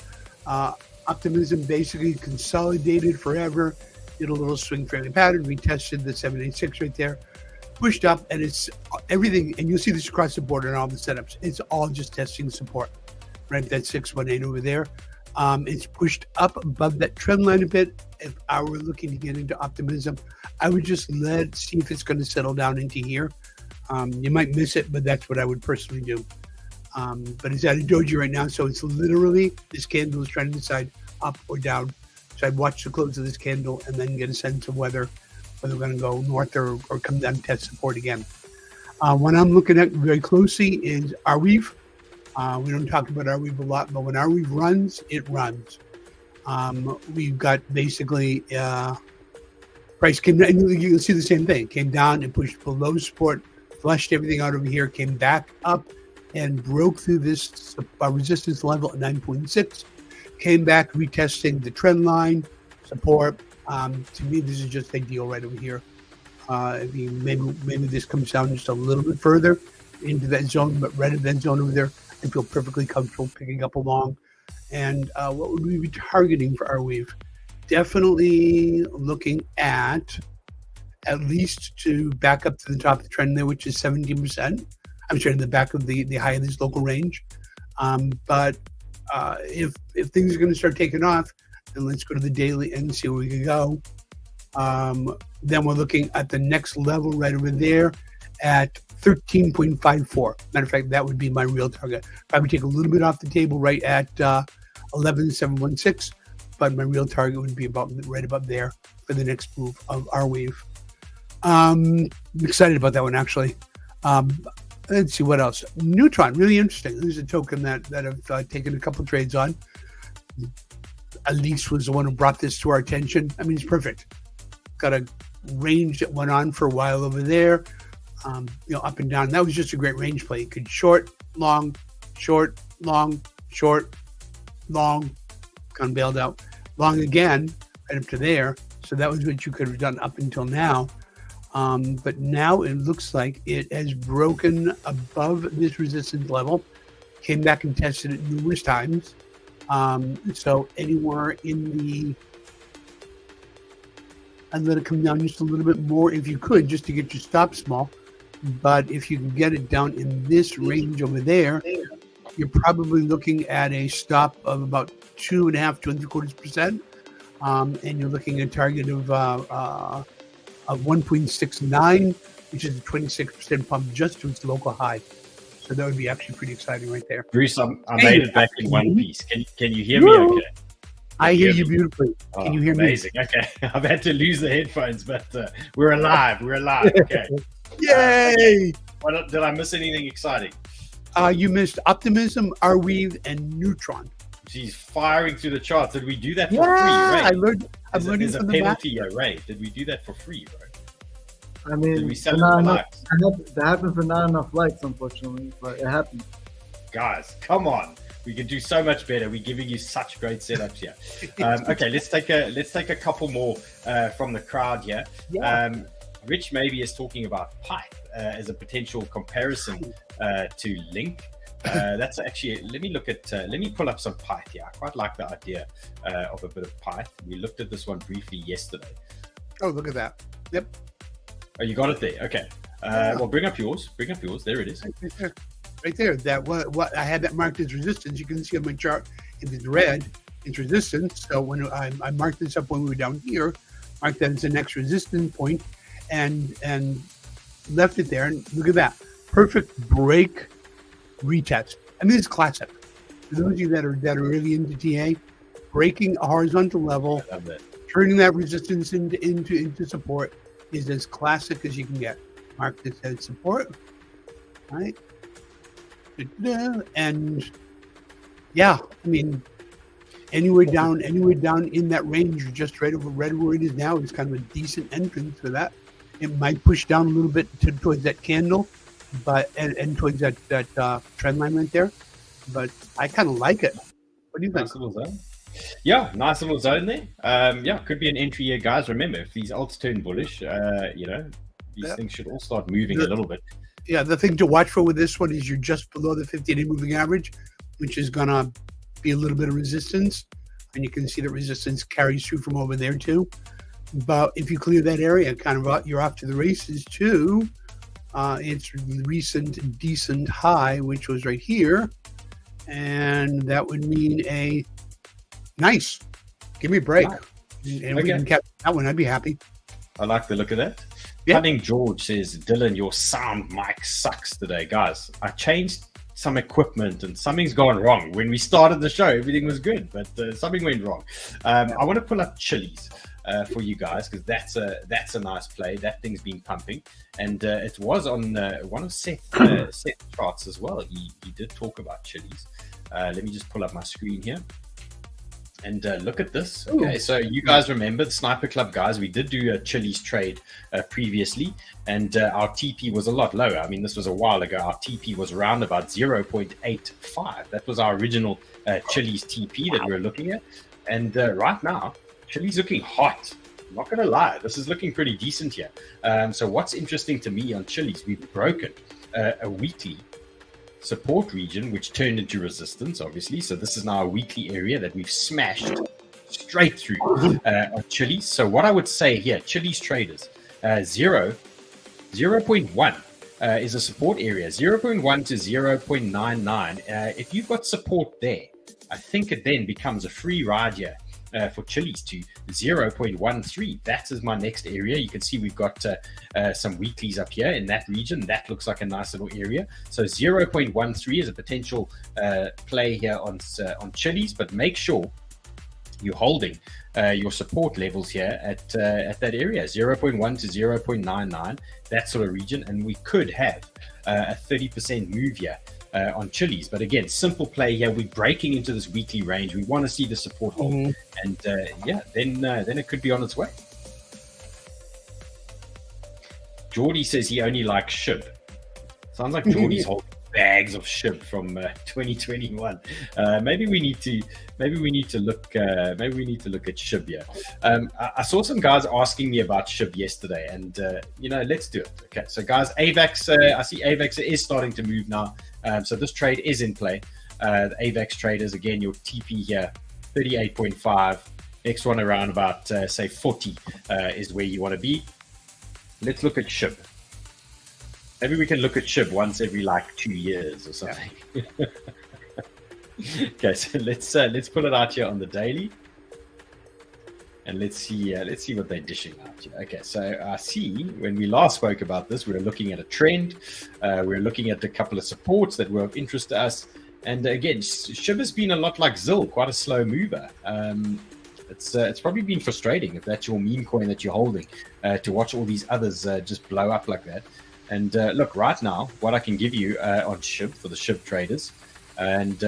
Optimism basically consolidated forever, did a little swing fairly pattern, retested the 786 right there, pushed up, and it's everything, and you'll see this across the board in all the setups. It's all just testing support, right? That 618 over there. It's pushed up above that trend line a bit. If I were looking to get into optimism, I would just see if it's going to settle down into here. You might miss it, but that's what I would personally do. But it's at a doji right now, so it's literally this candle is trying to decide up or down. So I'd watch the close of this candle and then get a sense of whether we're going to go north or come down and test support again. What I'm looking at very closely is ARWEAV. We don't talk about ARWEAV a lot, but when ARWEAV runs, it runs. We've got basically price came down, and you'll see the same thing. Came down and pushed below support, flushed everything out over here, came back up and broke through this resistance level at 9.6. Came back, retesting the trend line support. To me, this is just ideal right over here. Maybe this comes down just a little bit further into that zone, but right at that zone over there, I feel perfectly comfortable picking up along. And what would we be targeting for ARWEAV? Definitely looking at least to back up to the top of the trend there, which is 17%. I'm sorry, the back of the high of this local range. But if things are going to start taking off, then let's go to the daily and see where we can go. Then we're looking at the next level right over there at 13.54. Matter of fact, that would be my real target. Probably take a little bit off the table right at 11,716, but my real target would be right about there for the next move of ARWEAV. I'm excited about that one, actually. Let's see what else. Neutron, really interesting. This is a token that I've taken a couple trades on. Elise was the one who brought this to our attention. I mean, it's perfect. Got a range that went on for a while over there, up and down. That was just a great range play. You could short, long, short, long, short, long, kind of bailed out, long again, right up to there. So that was what you could have done up until now. But now it looks like it has broken above this resistance level, came back and tested it numerous times. So anywhere in the, I'd let it come down just a little bit more if you could, just to get your stop small. But if you can get it down in this range over there, you're probably looking at a stop of about 2.5 to 2.75%. And you're looking at a target of 1.69, which is a 26% pump just to its local high. So that would be actually pretty exciting right there. Bruce, I made it back in one piece. Can you hear me okay? I hear you beautifully. Can you hear me? Amazing. Okay. I've had to lose the headphones, but we're alive. We're alive. Okay. Yay! Did I miss anything exciting? You missed Optimism, ARWEAV, and Neutron. She's firing through the charts. Did we do that for free, right? I learned There's a from the penalty, right? Did we do that for free, right? I mean, Did we sell it for likes? That happened for not enough likes, unfortunately, but it happened. Guys, come on. We can do so much better. We're giving you such great setups here. Okay, let's take a couple more from the crowd here. Yeah. Rich maybe is talking about Pyth as a potential comparison to Link. That's actually, let me pull up some Pyth here. I quite like the idea of a bit of Pyth. We looked at this one briefly yesterday. Oh, look at that. Yep. Oh, you got it there. Okay. Well, bring up yours. There it is. Right there. That what I had that marked as resistance. You can see on my chart, if it's red, it's resistance. So when I marked this up when we were down here, marked that as the next resistance point, and left it there. And look at that. Perfect break retest. I mean, it's classic. For those of you that are really into TA, breaking a horizontal level, turning that resistance into support is as classic as you can get. Mark this as support, right? And yeah, I mean, anywhere down in that range, just right over red where it is now, is kind of a decent entrance for that. It might push down a little bit towards that candle, but and towards that trend line right there. But I kind of like it. What do you think? Nice little zone. Yeah, nice little zone there. Yeah, could be an entry here, guys. Remember, if these alts turn bullish, these things should all start moving a little bit. Yeah, the thing to watch for with this one is you're just below the 50-day moving average, which is gonna be a little bit of resistance, and you can see the resistance carries through from over there too. But if you clear that area, you're off to the races too. Its recent decent high, which was right here, and that would mean a nice. Give me a break, and we can capture that one. I'd be happy. I like the look of that. Yeah. Cunning George says, Dylan, your sound mic sucks today. Guys, I changed some equipment and something's gone wrong. When we started the show, everything was good, but something went wrong. I want to pull up 𝗔𝗖𝗖𝗢𝗢 for you guys, because that's a nice play. That thing's been pumping, and it was on one of Seth's charts as well. He did talk about 𝗔𝗖𝗖𝗢𝗢. Let me just pull up my screen here. And look at this. Okay, so you guys remember the Sniper Club guys? We did do a 𝗔𝗖𝗖𝗢𝗢 trade previously, and our TP was a lot lower. I mean, this was a while ago. Our TP was around about 0.85. That was our original 𝗔𝗖𝗖𝗢𝗢 TP that we were looking at. And right now, 𝗔𝗖𝗖𝗢𝗢𝗢's looking hot. I'm not going to lie. This is looking pretty decent here. So what's interesting to me on 𝗔𝗖𝗖𝗢𝗢𝗢, we've broken a weekly support region, which turned into resistance, obviously. So this is now a weekly area that we've smashed straight through on 𝗔𝗖𝗖𝗢𝗢𝗢. So what I would say here, 𝗔𝗖𝗖𝗢𝗢𝗢's traders, 0.1 is a support area, 0.1 to 0.99. If you've got support there, I think it then becomes a free ride here for 𝗔𝗖𝗖𝗢𝗢 to 0.13. That is my next area. You can see we've got some weeklies up here in that region. That looks like a nice little area. So 0.13 is a potential play here on 𝗔𝗖𝗖𝗢𝗢𝗢, but make sure you're holding your support levels here at that area, 0.1 to 0.99, that sort of region, and we could have a 30% move here on 𝗔𝗖𝗖𝗢𝗢𝗢. But again, simple play here. We're breaking into this weekly range. We want to see the support hold, and then it could be on its way. Geordie says he only likes 𝗘𝗫𝗖𝗢. Sounds like Geordie's holding bags of 𝗘𝗫𝗖𝗢 from 2021. Maybe we need to look at 𝗘𝗫𝗖𝗢𝗢 here. I saw some guys asking me about 𝗘𝗫𝗖𝗢𝗢 yesterday, and let's do it. Okay, so guys, AVAX, I see AVAX is starting to move now. So this trade is in play. The AVAX traders, again, your TP here, 38.5. Next one around about say 40 is where you want to be. Let's look at 𝗘𝗫𝗖𝗢𝗢𝗢. Maybe we can look at 𝗘𝗫𝗖𝗢𝗢 once every like 2 years or something. Okay, so let's pull it out here on the daily, and let's see what they're dishing out here. Okay, so I see when we last spoke about this, we were looking at a trend. We were looking at a couple of supports that were of interest to us, and again, 𝗘𝗫𝗖𝗢𝗢 has been a lot like 𝗲, quite a slow mover. It's probably been frustrating if that's your meme coin that you're holding, to watch all these others just blow up like that. And look, right now, what I can give you on 𝗘𝗫𝗖𝗢𝗢𝗢 for the 𝗘𝗫𝗖𝗢𝗢 traders, and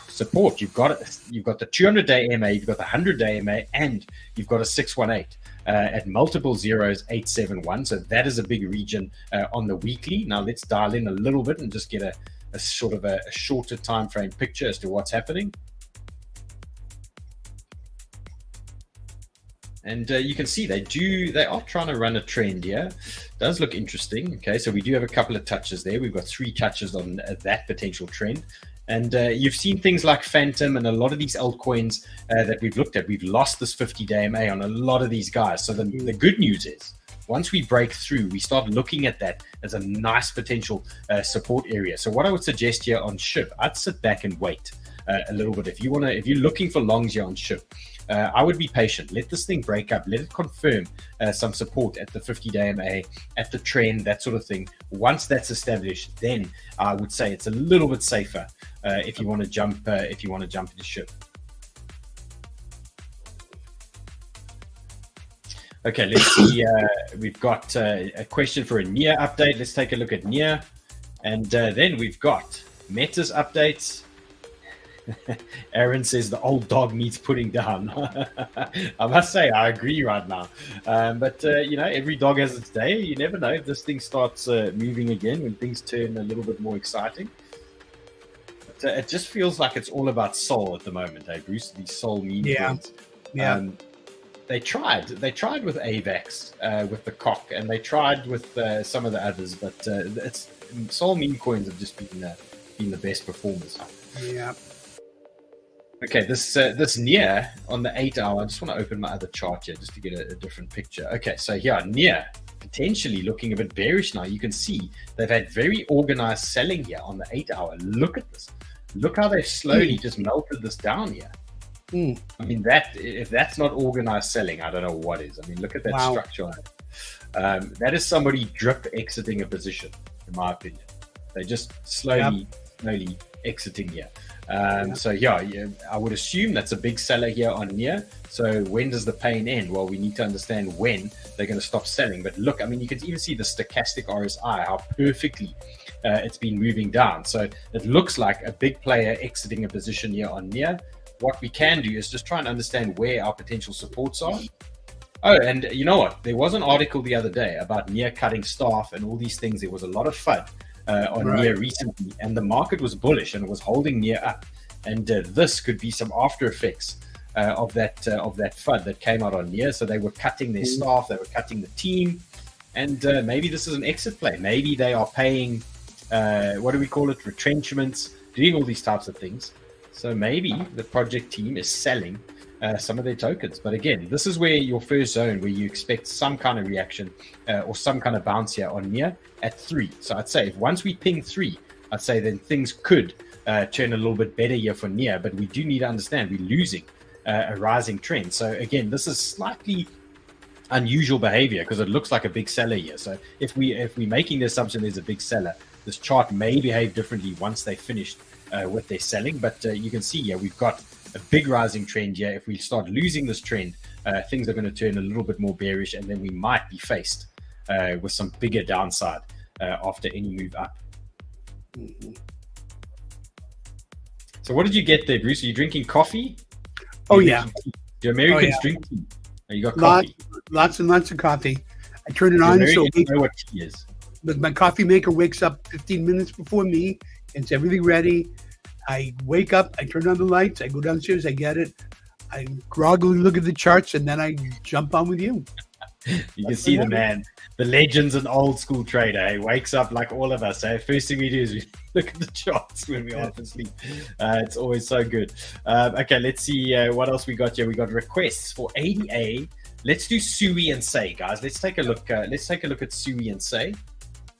support, you've got the 200-day MA, you've got the 100-day MA, and you've got a 618 at multiple zeros, 871. So that is a big region on the weekly. Now let's dial in a little bit and just get a sort of a shorter time frame picture as to what's happening. And you can see they are trying to run a trend here. Does look interesting. Okay, so we do have a couple of touches there. We've got 3 touches on that potential trend. And you've seen things like Phantom and a lot of these altcoins that we've looked at. We've lost this 50-day MA on a lot of these guys. So the good news is, once we break through, we start looking at that as a nice potential support area. So what I would suggest here on 𝗘𝗫𝗖𝗢𝗢𝗢, I'd sit back and wait a little bit. If you're looking for longs here on 𝗘𝗫𝗖𝗢𝗢𝗢, I would be patient. Let this thing break up. Let it confirm some support at the 50-day MA, at the trend, that sort of thing. Once that's established, then I would say it's a little bit safer if you want to jump into 𝗘𝗫𝗖𝗢𝗢𝗢𝗢. Okay, let's see. We've got a question for a MYRA update. Let's take a look at MYRA, and then we've got Meta's updates. Aaron says the old dog needs putting down. I must say, I agree right now. But every dog has its day. You never know if this thing starts moving again, when things turn a little bit more exciting. But, it just feels like it's all about soul at the moment, Bruce? These soul meme coins. Yeah. They tried with AVAX, with the cock, and they tried with some of the others, but it's soul meme coins have just been the best performers. Yeah. Okay, this 𝗫𝗓 on the 8 hour. I just want to open my other chart here just to get a different picture. Okay, so here 𝗫𝗓 potentially looking a bit bearish now. You can see they've had very organized selling here on the 8 hour. Look at this. Look how they've slowly just melted this down here. I mean, if that's not organized selling, I don't know what is. I mean, look at that structure on it. That is somebody drip exiting a position, in my opinion. They're just slowly exiting here. So yeah, I would assume that's a big seller here on 𝗫𝗓. So when does the pain end? Well, we need to understand when they're going to stop selling. But look, I mean, you can even see the stochastic RSI, how perfectly it's been moving down. So it looks like a big player exiting a position here on 𝗫𝗓. What we can do is just try and understand where our potential supports are. Oh, and you know what? There was an article the other day about 𝗫𝗓 cutting staff and all these things. There was a lot of FUD on 𝗫𝗓 recently, and the market was bullish and it was holding 𝗫𝗓 up. And this could be some after effects of that FUD that came out on 𝗫𝗓. So they were cutting their staff, they were cutting the team, and maybe this is an exit play. Maybe they are paying, what do we call it, retrenchments, doing all these types of things. So maybe the project team is selling some of their tokens. But again, this is where your first zone, where you expect some kind of reaction or some kind of bounce here on 𝗫𝗓 at 3. So I'd say if once we ping 3, I'd say then things could turn a little bit better here for 𝗫𝗓. But we do need to understand we're losing a rising trend. So again, this is slightly unusual behavior because it looks like a big seller here. So if we're making the assumption there's a big seller, this chart may behave differently once they finished with their selling. But you can see here we've got a big rising trend here. If we start losing this trend, things are going to turn a little bit more bearish, and then we might be faced with some bigger downside after any move up. So what did you get there, Bruce? Are you drinking coffee? Oh, yeah. Do Americans drink tea? Oh, you got coffee? Lots and lots of coffee. I turn it on so you know what tea is. But my coffee maker wakes up 15 minutes before me. It's everything ready. I wake up, I turn on the lights, I go downstairs, I get it. I groggily look at the charts, and then I jump on with you. You can see the man, the legends and old school trader. He wakes up like all of us. First thing we do is we look at the charts when we half asleep. It's always so good. Okay, let's see what else we got here. We got requests for ADA. Let's do 𝗬𝗓𝗓𝗧, guys. Let's take a look. Let's take a look at 𝗬𝗓𝗓𝗧.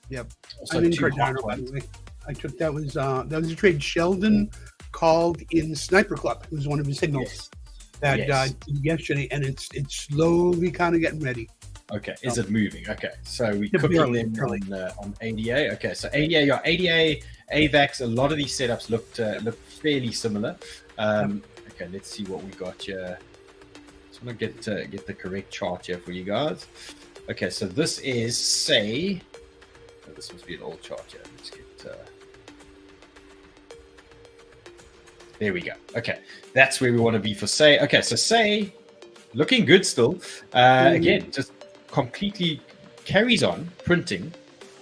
Yep. Also, I'm in Cardano, by the way. I took that was a trade Sheldon called in Sniper Club. It was one of his signals that yesterday, and it's slowly kind of getting ready. Okay, is it moving? Okay, so we cooking them on ADA. Okay, so ADA, AVAX. A lot of these setups look fairly similar. Okay, let's see what we got here. Just want to get the correct chart here for you guys. Okay, so this is 𝗧. Oh, this must be an old chart here. Let's get. There we go. Okay, that's where we want to be for 𝗧. Okay, so 𝗧 looking good still. Again, just completely carries on printing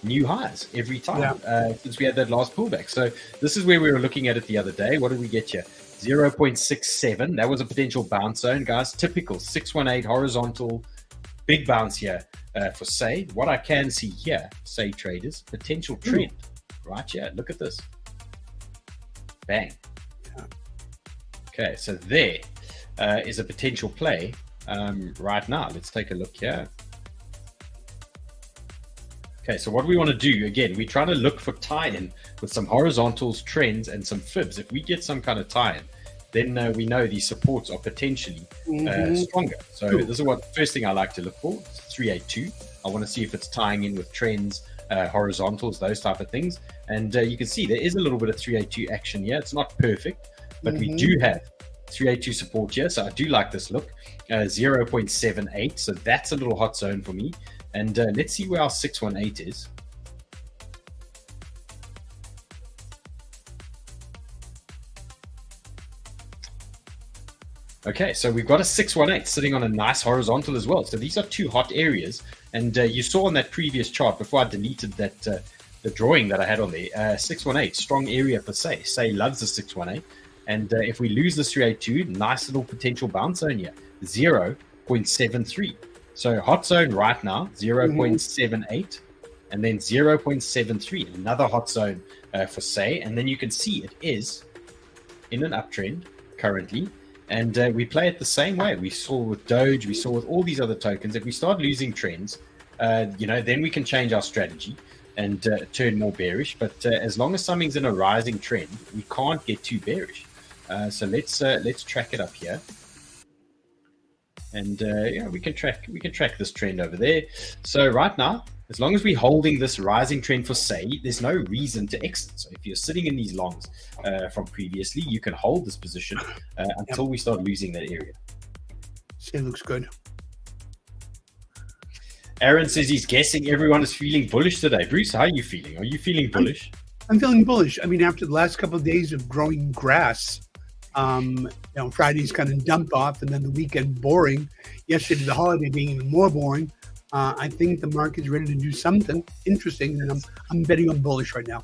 new highs every time since we had that last pullback. So this is where we were looking at it the other day. What did we get here? 0.67. That was a potential bounce zone, guys. Typical 618 horizontal, big bounce here for 𝗧. What I can see here, 𝗧 traders, potential trend right here. Look at this. Bang. Okay, so there is a potential play right now. Let's take a look here. Okay, so what we want to do, again, we're trying to look for tie-in with some horizontals, trends, and some fibs. If we get some kind of tie-in, then we know these supports are potentially stronger. So this is what first thing I like to look for, 382. I want to see if it's tying in with trends, horizontals, those type of things. And you can see there is a little bit of 382 action here. It's not perfect, but we do have 382 support here. So I do like this look, 0.78. So that's a little hot zone for me. And let's see where our 618 is. Okay, so we've got a 618 sitting on a nice horizontal as well. So these are two hot areas. And you saw on that previous chart before I deleted that the drawing that I had on there, 618, strong area for Say. Say loves the 618. And if we lose the 382, nice little potential bounce zone here, 0.73. So hot zone right now, 0.78, and then 0.73, another hot zone for Say. And then you can see it is in an uptrend currently. And we play it the same way. We saw with Doge, we saw with all these other tokens. If we start losing trends, then we can change our strategy and turn more bearish. But as long as something's in a rising trend, we can't get too bearish. So let's track it up here. And we can track this trend over there. So right now, as long as we're holding this rising trend for Say, there's no reason to exit. So if you're sitting in these longs from previously, you can hold this position until we start losing that area. Say looks good. Aaron says he's guessing everyone is feeling bullish today. Bruce, how are you feeling? Are you feeling bullish? I'm feeling bullish. I mean, after the last couple of days of growing grass, Friday's kind of dumped off, and then the weekend boring. Yesterday, the holiday being even more boring. I think the market's ready to do something interesting, and I'm betting on bullish right now.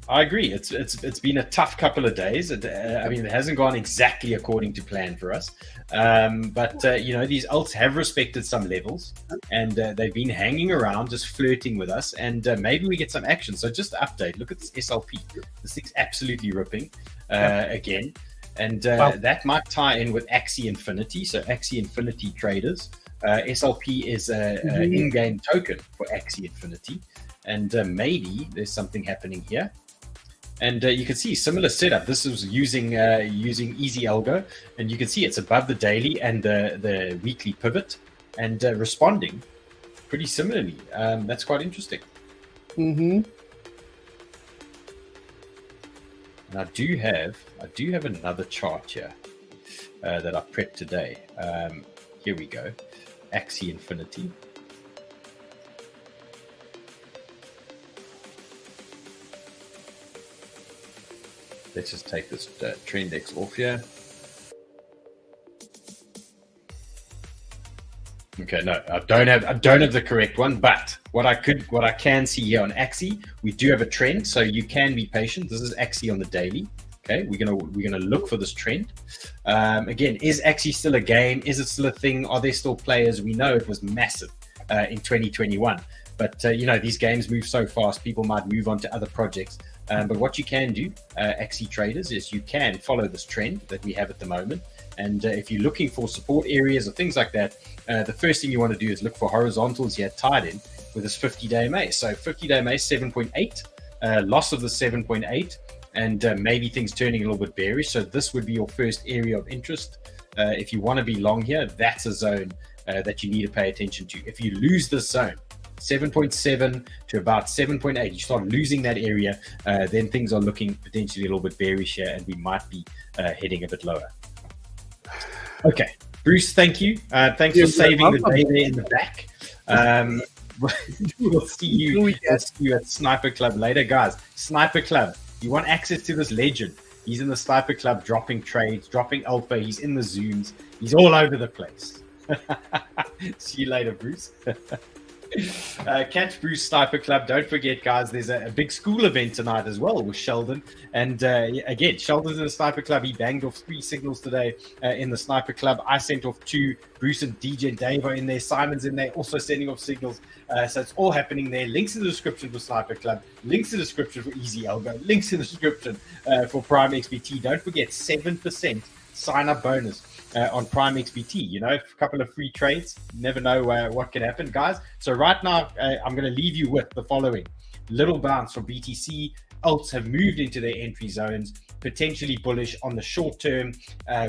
I agree. It's been a tough couple of days. It hasn't gone exactly according to plan for us. But these alts have respected some levels, and they've been hanging around, just flirting with us. And maybe we get some action. So just to update, look at this SLP. This thing's absolutely ripping again. And that might tie in with Axie Infinity. So Axie Infinity traders. SLP is an in-game token for Axie Infinity. And maybe there's something happening here. And you can see similar setup. This is using Easy Algo, and you can see it's above the daily and the weekly pivot, and responding pretty similarly. That's quite interesting. Mm-hmm. And I do have another chart here that I prepped today. Here we go, Axie Infinity. Let's just take this Trendex off here. Okay, no, I don't have the correct one, but what I can see here on Axie, we do have a trend, so you can be patient. This is Axie on the daily. Okay, we're gonna look for this trend. Again, is Axie still a game? Is it still a thing? Are there still players? We know it was massive in 2021, but these games move so fast. People might move on to other projects. But what you can do, Axie traders, is you can follow this trend that we have at the moment. And if you're looking for support areas or things like that, the first thing you want to do is look for horizontals here tied in with this 50-day MA. So 50-day MA 7.8, loss of the 7.8, and maybe things turning a little bit bearish. So this would be your first area of interest. If you want to be long here, that's a zone that you need to pay attention to. If you lose this zone, 7.7 to about 7.8, you start losing that area, then things are looking potentially a little bit bearish here, and we might be heading a bit lower. Okay, Bruce, thank you. Thanks for saving the day there in the back. We'll see you at Sniper Club later. Guys, Sniper Club, you want access to this legend. He's in the Sniper Club dropping trades, dropping alpha. He's in the Zooms. He's all over the place. See you later, Bruce. Catch Bruce Sniper Club. Don't forget, guys, there's a big school event tonight as well with Sheldon. And again, Sheldon's in the Sniper Club. He banged off 3 signals today in the Sniper Club. I sent off 2. Bruce and DJ and Dave are in there. Simon's in there, also sending off signals. So it's all happening there. Links in the description for Sniper Club. Links in the description for Easy Algo. Links in the description for Prime XBT. Don't forget, 7% sign-up bonus on Prime XBT. A couple of free trades. Never know what can happen, guys. So right now, I'm going to leave you with the following. Little bounce from BTC. Alts have moved into their entry zones, potentially bullish on the short term.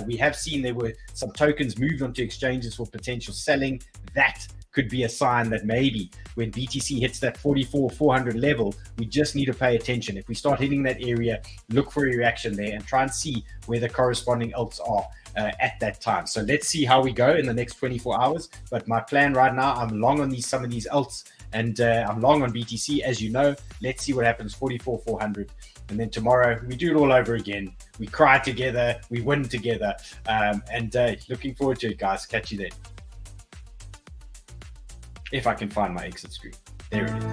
We have seen there were some tokens moved onto exchanges for potential selling. That could be a sign that maybe when BTC hits that 44,400 level, we just need to pay attention. If we start hitting that area, look for a reaction there and try and see where the corresponding alts are at that time. So let's see how we go in the next 24 hours. But my plan right now, I'm long on some of these alts, And I'm long on BTC, as you know. Let's see what happens, 44,400. And then tomorrow, we do it all over again. We cry together, we win together. And looking forward to it, guys. Catch you then. If I can find my exit screen. There it is.